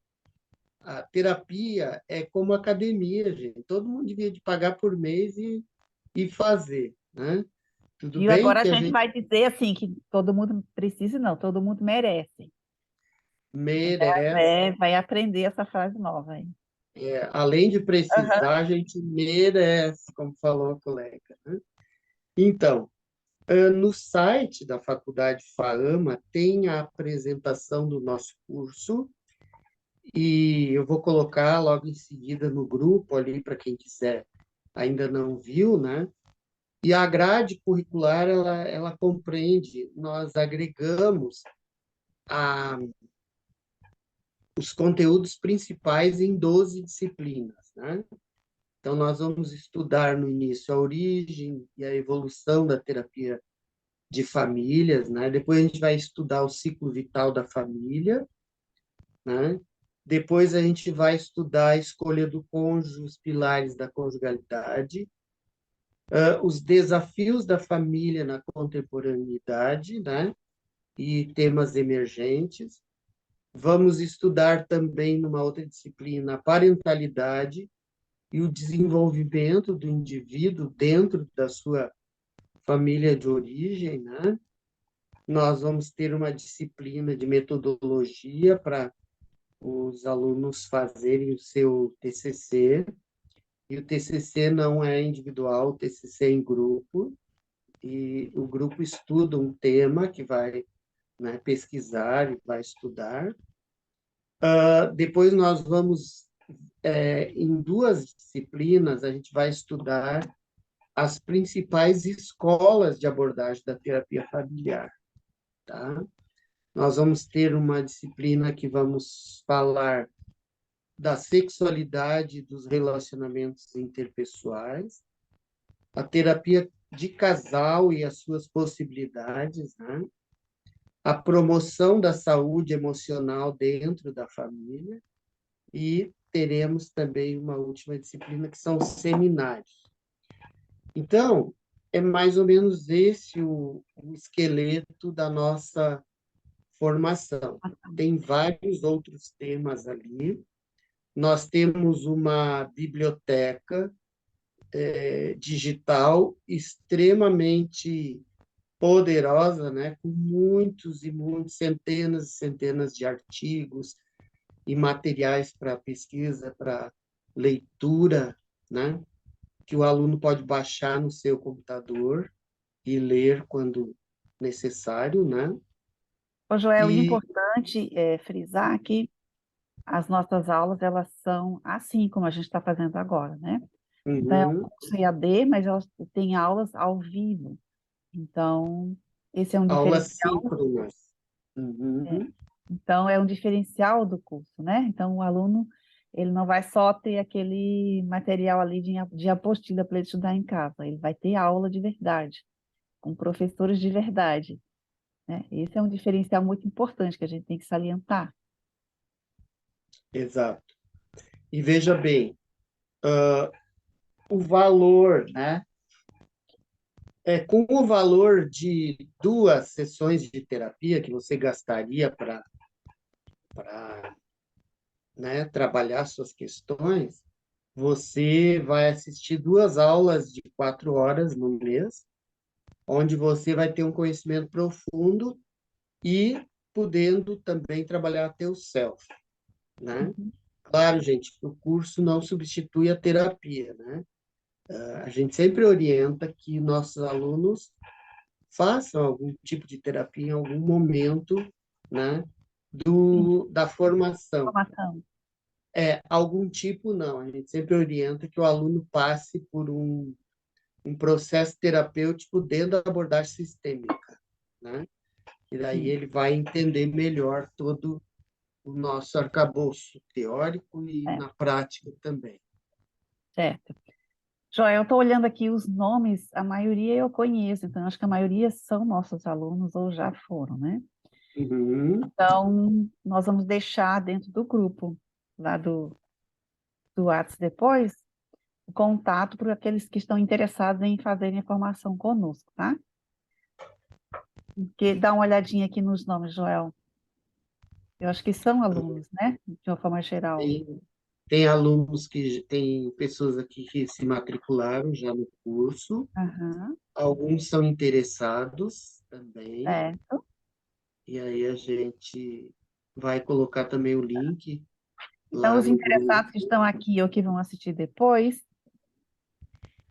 [SPEAKER 2] A terapia é como academia, gente. Todo mundo devia de pagar por mês e fazer, né? Tudo
[SPEAKER 1] E
[SPEAKER 2] bem
[SPEAKER 1] agora a
[SPEAKER 2] que a
[SPEAKER 1] gente
[SPEAKER 2] gente
[SPEAKER 1] vai dizer assim que todo mundo precisa, não, todo mundo merece.
[SPEAKER 2] merece,
[SPEAKER 1] Vai aprender essa frase nova aí.
[SPEAKER 2] além de
[SPEAKER 1] Aham.
[SPEAKER 2] precisar, a gente merece, como falou a colega, né? Então, no site da Faculdade FAAMA tem a apresentação do nosso curso, e eu vou colocar logo em seguida no grupo ali para quem quiser ainda não viu, né? E a grade curricular ela compreende, nós agregamos a, os conteúdos principais em 12 disciplinas, né? Então nós vamos estudar no início a origem e a evolução da terapia de famílias, né? Depois a gente vai estudar o ciclo vital da família, né? Depois a gente vai estudar a escolha do cônjuge, os pilares da conjugalidade, os desafios da família na contemporaneidade, né? E temas emergentes. Vamos estudar também, numa outra disciplina, a parentalidade e o desenvolvimento do indivíduo dentro da sua família de origem, né? Nós vamos ter uma disciplina de metodologia para os alunos fazerem o seu TCC, e o TCC não é individual, o TCC é em grupo, e o grupo estuda um tema que vai, né, pesquisar e vai estudar. Depois nós vamos, em 2 disciplinas, a gente vai estudar as principais escolas de abordagem da terapia familiar, tá? Nós vamos ter uma disciplina que vamos falar da sexualidade dos relacionamentos interpessoais, a terapia de casal e as suas possibilidades, né? A promoção da saúde emocional dentro da família e teremos também uma última disciplina que são os seminários. Então, é mais ou menos esse o esqueleto da nossa formação. Tem vários outros temas ali. Nós temos uma biblioteca digital extremamente poderosa, né? Com muitos e muitos, centenas e centenas de artigos e materiais para pesquisa, para leitura, né? Que o aluno pode baixar no seu computador e ler quando necessário, né?
[SPEAKER 1] Ô, Joel, e
[SPEAKER 2] E
[SPEAKER 1] importante é frisar que as nossas aulas, elas são assim como a gente está fazendo agora, né? Então, é um
[SPEAKER 2] uhum,
[SPEAKER 1] curso EAD, mas elas têm aulas ao vivo. Então, esse é um
[SPEAKER 2] aulas
[SPEAKER 1] diferencial.
[SPEAKER 2] síncronas.
[SPEAKER 1] É.
[SPEAKER 2] Uhum,
[SPEAKER 1] Então, é um diferencial do curso, né? Então, o aluno, ele não vai só ter aquele material ali de apostila para ele estudar em casa, ele vai ter aula de verdade, com professores de verdade, né? Esse é um diferencial muito importante que a gente tem que salientar.
[SPEAKER 2] exato. E veja bem, o valor, né? Com o valor de 2 sessões de terapia que você gastaria para, né, trabalhar suas questões, você vai assistir 2 aulas de 4 horas no mês, onde você vai ter um conhecimento profundo e podendo também trabalhar teu self, né?
[SPEAKER 1] Uhum.
[SPEAKER 2] Claro, gente, o curso não substitui a terapia, né? A gente sempre orienta que nossos alunos façam algum tipo de terapia em algum momento, né,
[SPEAKER 1] Sim,
[SPEAKER 2] da formação.
[SPEAKER 1] informação.
[SPEAKER 2] Algum tipo, não. A gente sempre orienta que o aluno passe por um processo terapêutico dentro da abordagem sistêmica, né? E daí
[SPEAKER 1] Sim,
[SPEAKER 2] ele vai entender melhor todo o nosso arcabouço teórico e
[SPEAKER 1] é,
[SPEAKER 2] na prática também.
[SPEAKER 1] certo. Joel, eu estou olhando aqui os nomes, a maioria eu conheço, então acho que a maioria são nossos alunos ou já foram, né?
[SPEAKER 2] Uhum,
[SPEAKER 1] Então, nós vamos deixar dentro do grupo lá do Whats depois o contato para aqueles que estão interessados em fazerem a formação conosco, tá? Porque dá uma olhadinha aqui nos nomes, Joel. Eu acho que são alunos, né? De uma forma geral.
[SPEAKER 2] tem, tem alunos tem pessoas aqui que se matricularam já no curso,
[SPEAKER 1] Aham,
[SPEAKER 2] alguns são interessados também,
[SPEAKER 1] certo.
[SPEAKER 2] e aí a gente vai colocar também o link
[SPEAKER 1] Então,
[SPEAKER 2] lá
[SPEAKER 1] os
[SPEAKER 2] no
[SPEAKER 1] interessados que
[SPEAKER 2] grupo.
[SPEAKER 1] estão aqui ou que vão assistir depois,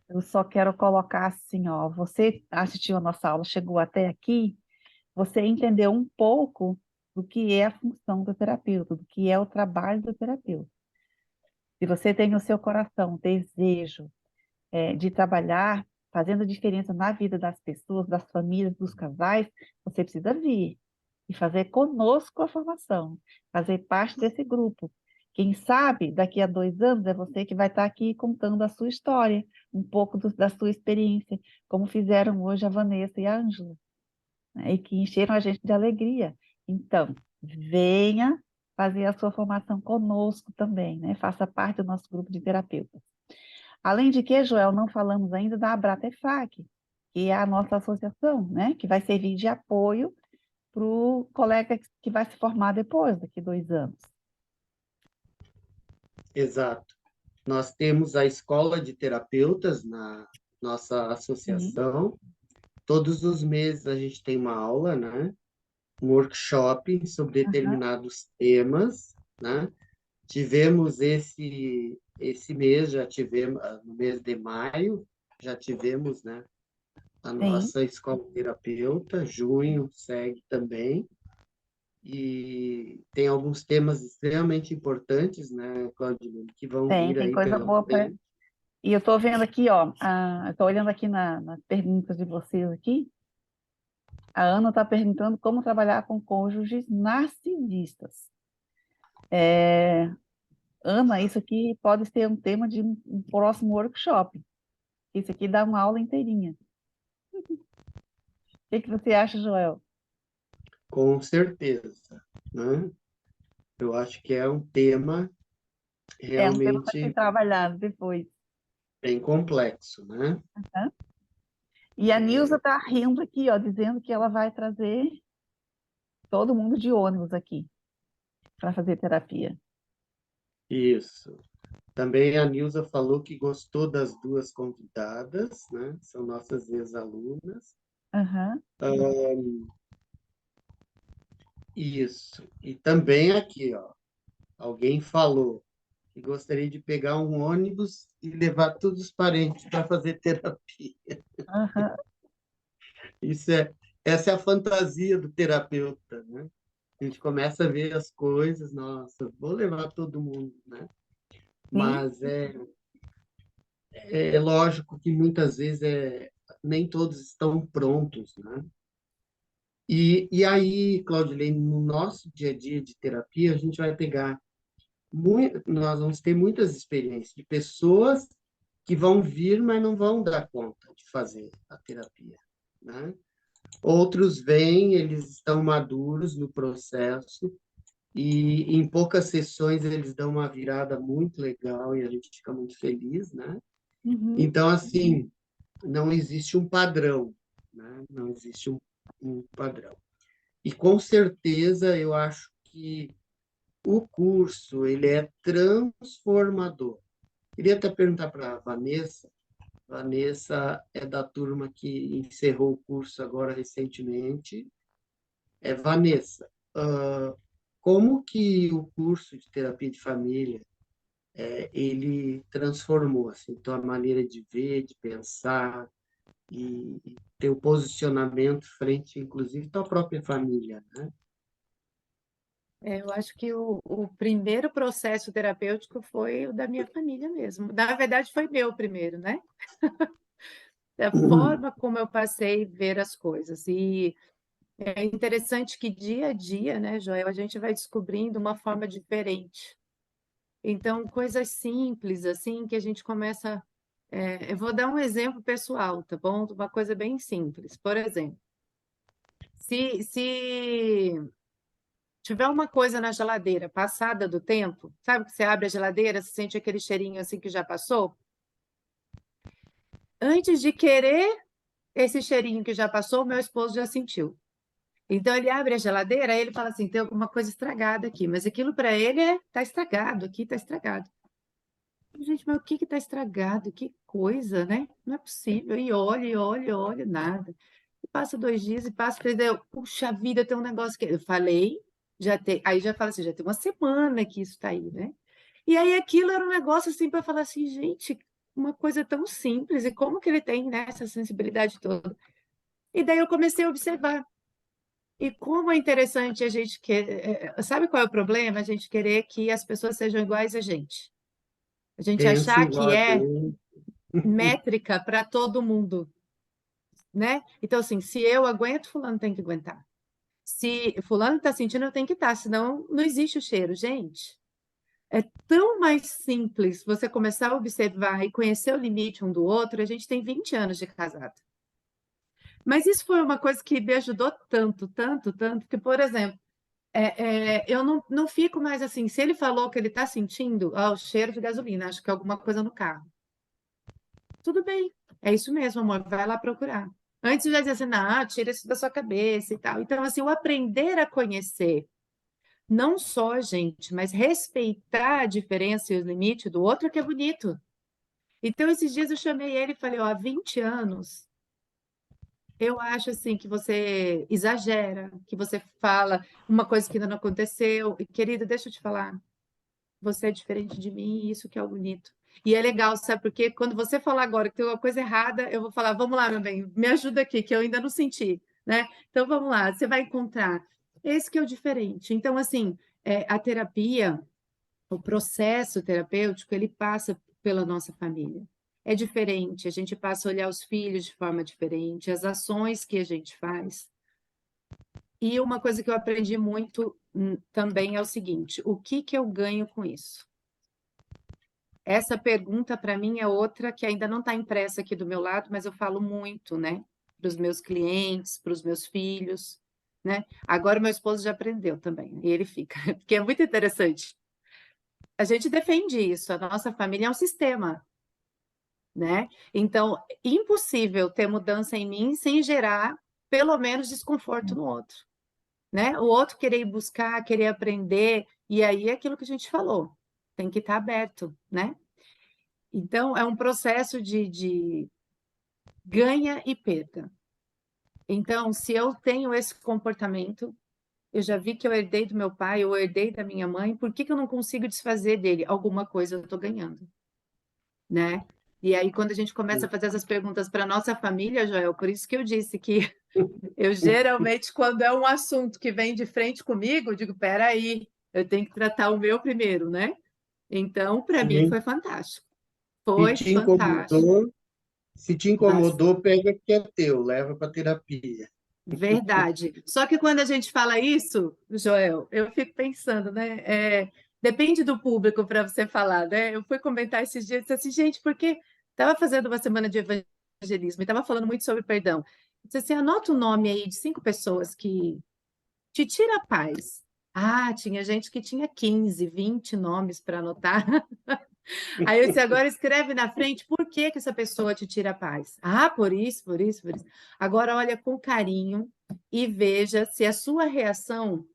[SPEAKER 1] eu só quero colocar assim, ó, você assistiu a nossa aula, chegou até aqui, você entendeu um pouco do que é a função do terapeuta, do que é o trabalho do terapeuta. Se você tem no seu coração desejo de trabalhar, fazendo diferença na vida das pessoas, das famílias, dos casais, você precisa vir e fazer conosco a formação, fazer parte desse grupo. Quem sabe, daqui a 2 anos, é você que vai estar aqui contando a sua história, um pouco da sua experiência, como fizeram hoje a Vanessa e a Ângela, né, e que encheram a gente de alegria. Então, venha fazer a sua formação conosco também, né? Faça parte do nosso grupo de terapeutas. Além de que, Joel, não falamos ainda da Abratefac, que é a nossa associação, né? Que vai servir de apoio para o colega que vai se formar depois, daqui 2 anos.
[SPEAKER 2] Exato. Nós temos a escola de terapeutas na nossa
[SPEAKER 1] Sim.
[SPEAKER 2] associação. Todos os meses a gente tem uma aula, né? Um workshop sobre
[SPEAKER 1] Aham.
[SPEAKER 2] determinados temas, né? Tivemos esse mês, já tivemos, no mês de maio, já tivemos, né? A
[SPEAKER 1] Sim.
[SPEAKER 2] nossa escola terapeuta, junho segue também. E tem alguns temas extremamente importantes, né, Claudine, que vão vir
[SPEAKER 1] Tem
[SPEAKER 2] aí
[SPEAKER 1] coisa
[SPEAKER 2] pela
[SPEAKER 1] boa para.
[SPEAKER 2] frente.
[SPEAKER 1] E eu estou vendo aqui, ó, eu estou olhando aqui nas perguntas de vocês aqui, A Ana está perguntando como trabalhar com cônjuges narcisistas. Ana, isso aqui pode ser um tema de um próximo workshop. Isso aqui dá uma aula inteirinha. O que você acha, Joel?
[SPEAKER 2] Com certeza, né? Eu acho que é um tema
[SPEAKER 1] É um tema para ser
[SPEAKER 2] realmente
[SPEAKER 1] trabalhado depois.
[SPEAKER 2] bem complexo, né?
[SPEAKER 1] Tá? E a Nilza está rindo aqui, ó, dizendo que ela vai trazer todo mundo de ônibus aqui para fazer terapia.
[SPEAKER 2] Isso. Também a Nilza falou que gostou das duas convidadas, né? São nossas ex-alunas.
[SPEAKER 1] Aham.
[SPEAKER 2] Isso. E também aqui, ó, alguém falou que gostaria de pegar um ônibus e levar todos os parentes para fazer terapia.
[SPEAKER 1] Aham.
[SPEAKER 2] Essa é a fantasia do terapeuta, né? A gente começa a ver as coisas, nossa, vou levar todo mundo, né?
[SPEAKER 1] Sim.
[SPEAKER 2] Mas é lógico que muitas vezes nem todos estão prontos, né? E aí, Claudilene, no nosso dia a dia de terapia, a gente vai pegar nós vamos ter muitas experiências de pessoas que vão vir, mas não vão dar conta de fazer a terapia, né? Outros vêm, eles estão maduros no processo e em poucas sessões eles dão uma virada muito legal e a gente fica muito feliz, né?
[SPEAKER 1] Uhum.
[SPEAKER 2] Então, assim, não existe um padrão, né? Não existe um padrão. E com certeza eu acho que o curso ele é transformador. Queria até perguntar para a Vanessa. Vanessa é da turma que encerrou o curso agora recentemente. Vanessa, como que o curso de terapia de família ele transformou assim tua maneira de ver, de pensar e teu posicionamento frente, inclusive, tua própria família, né?
[SPEAKER 4] Eu acho que o primeiro processo terapêutico foi o da minha família mesmo. Na verdade, foi meu primeiro, né? Da forma como eu passei a ver as coisas. E é interessante que dia a dia, né, Joel, a gente vai descobrindo uma forma diferente. Então, coisas simples, assim, que a gente começa. Eu vou dar um exemplo pessoal, tá bom? Uma coisa bem simples. Por exemplo, se tiver uma coisa na geladeira passada do tempo, sabe que você abre a geladeira, você sente aquele cheirinho assim que já passou? Antes de querer esse cheirinho que já passou, meu esposo já sentiu. Então ele abre a geladeira, aí ele fala assim, tem alguma coisa estragada aqui, mas aquilo para ele tá estragado, aqui tá estragado. Gente, mas o que que tá estragado? Que coisa, né? Não é possível. E olha, e olha, e olha, nada. E passa 2 dias e passa 3 dias. Puxa vida, tem um negócio que eu falei, já tem. Aí já fala assim, já tem uma semana que isso tá aí, né? E aí aquilo era um negócio assim para falar assim, gente, uma coisa tão simples, e como que ele tem, né, essa sensibilidade toda? E daí eu comecei a observar. E como é interessante a gente querer. Sabe qual é o problema? A gente querer que as pessoas sejam iguais a gente. A gente
[SPEAKER 2] Pense
[SPEAKER 4] achar
[SPEAKER 2] igual
[SPEAKER 4] que
[SPEAKER 2] a
[SPEAKER 4] é
[SPEAKER 2] gente.
[SPEAKER 4] métrica para todo mundo, né? Então, assim, se eu aguento, fulano tem que aguentar. Se fulano está sentindo, eu tenho que estar, senão não existe o cheiro. Gente, é tão mais simples você começar a observar e conhecer o limite um do outro. A gente tem 20 anos de casado. Mas isso foi uma coisa que me ajudou tanto, tanto, tanto, que, por exemplo, eu não fico mais assim. Se ele falou que ele está sentindo o cheiro de gasolina, acho que é alguma coisa no carro. Tudo bem, é isso mesmo, amor, vai lá procurar. Antes de dizer assim, não, tira isso da sua cabeça e tal. Então, assim, o aprender a conhecer não só a gente, mas respeitar a diferença e os limites do outro que é bonito. Então, esses dias eu chamei ele e falei, ó, há 20 anos, eu acho assim que você exagera, que você fala uma coisa que ainda não aconteceu. E, querida, deixa eu te falar, você é diferente de mim e isso que é o bonito. E é legal, sabe? Porque quando você falar agora que tem uma coisa errada, eu vou falar, vamos lá, meu bem, me ajuda aqui, que eu ainda não senti, né? Então, vamos lá, você vai encontrar. Esse que é o diferente. Então, assim, a terapia, o processo terapêutico, ele passa pela nossa família. É diferente, a gente passa a olhar os filhos de forma diferente, as ações que a gente faz. E uma coisa que eu aprendi muito também é o seguinte: o que que eu ganho com isso? Essa pergunta, para mim, é outra que ainda não está impressa aqui do meu lado, mas eu falo muito, né? Para os meus clientes, para os meus filhos, né? Agora, meu esposo já aprendeu também, e ele fica, porque é muito interessante. A gente defende isso, a nossa família é um sistema, né? Então, impossível ter mudança em mim sem gerar, pelo menos, desconforto no outro, né? O outro querer ir buscar, querer aprender, e aí é aquilo que a gente falou, tem que estar aberto, né? Então, é um processo de ganha e perda. Então, se eu tenho esse comportamento, eu já vi que eu herdei do meu pai, eu herdei da minha mãe, por que que eu não consigo desfazer dele? Alguma coisa eu estou ganhando, né? E aí, quando a gente começa a fazer essas perguntas para a nossa família, Joel, por isso que eu disse que eu geralmente, quando é um assunto que vem de frente comigo, eu digo, peraí, eu tenho que tratar o meu primeiro, né? Então, para mim,
[SPEAKER 2] Sim.
[SPEAKER 4] foi fantástico.
[SPEAKER 2] Se
[SPEAKER 4] Foi
[SPEAKER 2] te
[SPEAKER 4] fantástico.
[SPEAKER 2] incomodou, se te incomodou, pega que é teu, leva para terapia.
[SPEAKER 4] Verdade. Só que quando a gente fala isso, Joel, eu fico pensando, né? Depende do público para você falar, né? Eu fui comentar esses dias, disse assim, gente, porque estava fazendo uma semana de evangelismo e estava falando muito sobre perdão. Disse assim, anota o nome aí de 5 pessoas que te tira a paz. Ah, tinha gente que tinha 15, 20 nomes para anotar. Aí eu disse, agora escreve na frente por que que essa pessoa te tira a paz. Ah, por isso, por isso, por isso. Agora olha com carinho e veja se a sua reação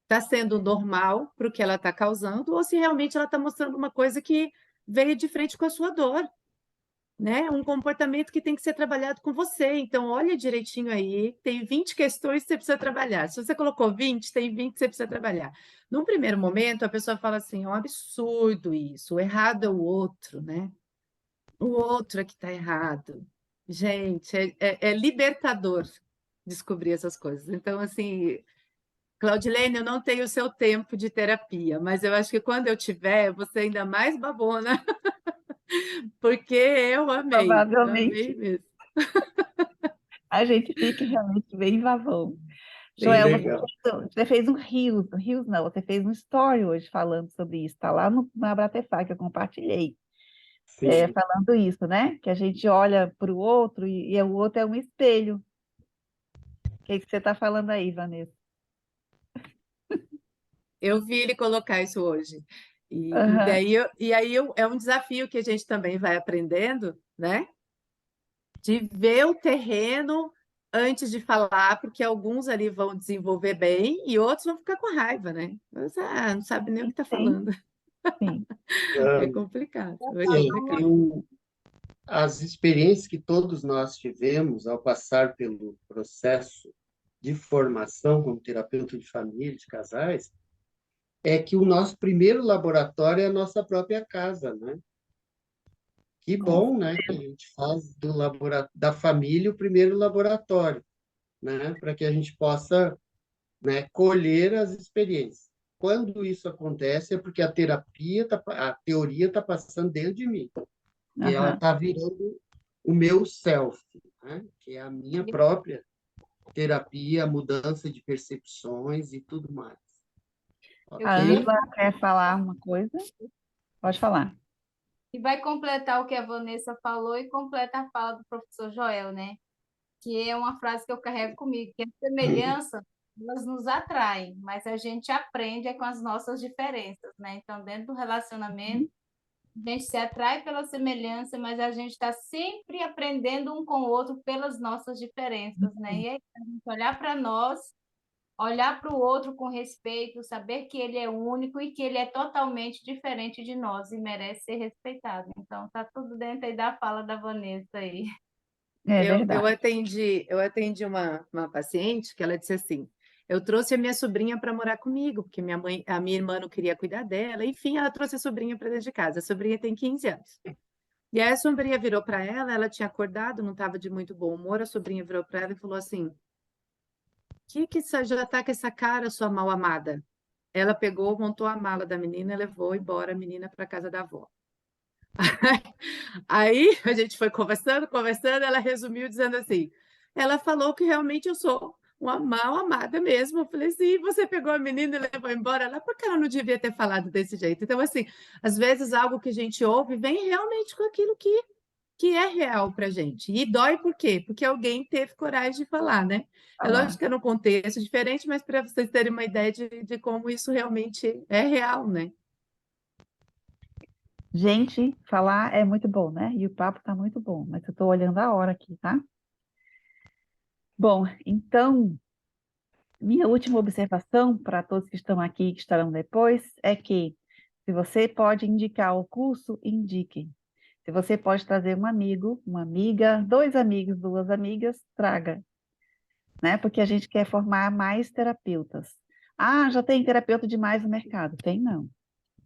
[SPEAKER 4] está sendo normal para o que ela está causando ou se realmente ela está mostrando uma coisa que veio de frente com a sua dor, né? Um comportamento que tem que ser trabalhado com você. Então, olha direitinho aí, tem 20 questões que você precisa trabalhar. Se você colocou 20, tem 20 que você precisa trabalhar. Num primeiro momento, a pessoa fala assim, é um absurdo isso, o errado é o outro, né? O outro é que está errado. Gente, é libertador descobrir essas coisas. Então, assim, Claudilene, eu não tenho o seu tempo de terapia, mas eu acho que quando eu tiver, você ainda mais babona, porque eu amei
[SPEAKER 1] Provavelmente
[SPEAKER 4] mesmo.
[SPEAKER 1] a gente fica realmente bem vavão.
[SPEAKER 2] Que
[SPEAKER 1] Joel,
[SPEAKER 2] legal.
[SPEAKER 1] você fez um Rios não, você fez um story hoje falando sobre isso, está lá no, na Abratefá, que eu compartilhei,
[SPEAKER 2] Sim.
[SPEAKER 1] falando isso, né? Que a gente olha para o outro e o outro é um espelho. O que que você está falando aí, Vanessa?
[SPEAKER 4] Eu vi ele colocar isso hoje. E
[SPEAKER 1] Aham,
[SPEAKER 4] daí é um desafio que a gente também vai aprendendo, né? De ver o terreno antes de falar, porque alguns ali vão desenvolver bem e outros vão ficar com raiva, né? Mas, não sabe nem o que está
[SPEAKER 1] sim,
[SPEAKER 4] falando.
[SPEAKER 1] sim.
[SPEAKER 4] É
[SPEAKER 2] Ah,
[SPEAKER 4] complicado, é complicado.
[SPEAKER 2] eu, as experiências que todos nós tivemos ao passar pelo processo de formação como terapeuta de família, de casais, é que o nosso primeiro laboratório é a nossa própria casa, né? Que
[SPEAKER 1] Com
[SPEAKER 2] bom, né, que a gente faz da família o primeiro laboratório, né, para que a gente possa, né, colher as experiências. Quando isso acontece é porque a teoria está passando dentro de mim e ela
[SPEAKER 1] Aham.
[SPEAKER 2] está virando o meu self, né, que é a minha própria terapia, mudança de percepções e tudo mais.
[SPEAKER 3] Eu
[SPEAKER 1] A
[SPEAKER 3] queria
[SPEAKER 2] Ok?
[SPEAKER 1] Ângela quer falar uma coisa? Pode falar.
[SPEAKER 3] e vai completar o que a Vanessa falou e completa a fala do professor Joel, né? Que é uma frase que eu carrego comigo, que a semelhança, elas nos atraem, mas a gente aprende é com as nossas diferenças, né? Então, dentro do relacionamento, a gente se atrai pela semelhança, mas a gente está sempre aprendendo um com o outro pelas nossas diferenças, né? E aí, a gente olhar para nós, olhar para o outro com respeito, saber que ele é único e que ele é totalmente diferente de nós e merece ser respeitado. Então, tá tudo dentro aí da fala da Vanessa aí.
[SPEAKER 1] É
[SPEAKER 4] Eu
[SPEAKER 1] verdade.
[SPEAKER 4] atendi uma paciente que ela disse assim: eu trouxe a minha sobrinha para morar comigo, porque a minha irmã não queria cuidar dela, enfim, ela trouxe a sobrinha para dentro de casa. A sobrinha tem 15 anos. E aí a sobrinha virou para ela tinha acordado, não estava de muito bom humor, a sobrinha virou para ela e falou assim: que você já está com essa cara, sua mal amada? Ela pegou, montou a mala da menina e levou embora a menina para casa da avó. Aí a gente foi conversando, ela resumiu dizendo assim: ela falou que realmente eu sou uma mal amada mesmo. Eu falei assim, você pegou a menina e levou embora lá, porque ela não devia ter falado desse jeito. Então, assim, às vezes algo que a gente ouve vem realmente com aquilo que é real para a gente. E dói por quê? Porque alguém teve coragem de falar, né? É
[SPEAKER 1] Falar.
[SPEAKER 4] lógico que é num contexto diferente, mas para vocês terem uma ideia de como isso realmente é real, né?
[SPEAKER 1] Gente, falar é muito bom, né? E o papo tá muito bom, mas eu estou olhando a hora aqui, tá? Bom, então, minha última observação para todos que estão aqui e que estarão depois é que, se você pode indicar o curso, indique. Se você pode trazer um amigo, uma amiga, dois amigos, duas amigas, traga, né? Porque a gente quer formar mais terapeutas. Ah, já tem terapeuta demais no mercado. Tem não,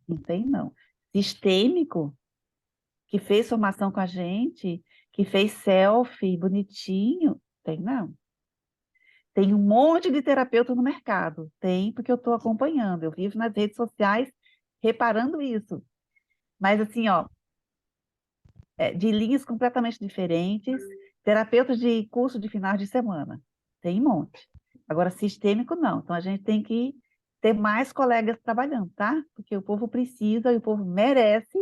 [SPEAKER 1] não tem não. Sistêmico, que fez formação com a gente, que fez selfie bonitinho, tem não. Tem um monte de terapeuta no mercado. Tem, porque eu estou acompanhando. Eu vivo nas redes sociais reparando isso. Mas assim, ó, de linhas completamente diferentes, terapeutas de curso de final de semana. Tem um monte. Agora, sistêmico, não. Então, a gente tem que ter mais colegas trabalhando, tá? Porque o povo precisa e o povo merece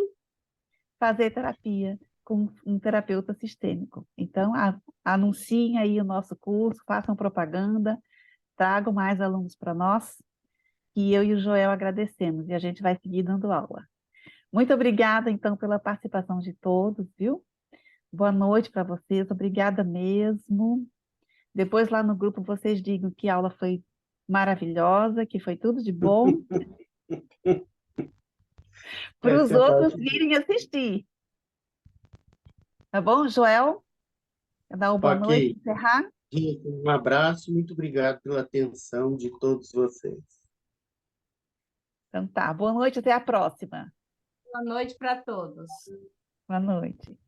[SPEAKER 1] fazer terapia com um terapeuta sistêmico. Então, anunciem aí o nosso curso, façam propaganda, tragam mais alunos para nós, que eu e o Joel agradecemos, e a gente vai seguir dando aula. Muito obrigada, então, pela participação de todos, viu? Boa noite para vocês, obrigada mesmo. Depois lá no grupo vocês digam que a aula foi maravilhosa, que foi tudo de bom, para os
[SPEAKER 2] Essa é a
[SPEAKER 1] outros
[SPEAKER 2] parte boa.
[SPEAKER 1] virem assistir. Tá bom, Joel? Quer dar uma boa noite,
[SPEAKER 2] Ok.
[SPEAKER 1] encerrar?
[SPEAKER 2] Gente, um abraço, muito obrigado pela atenção de todos vocês.
[SPEAKER 1] Então tá, boa noite, até a próxima.
[SPEAKER 3] Boa noite para todos.
[SPEAKER 1] Boa noite.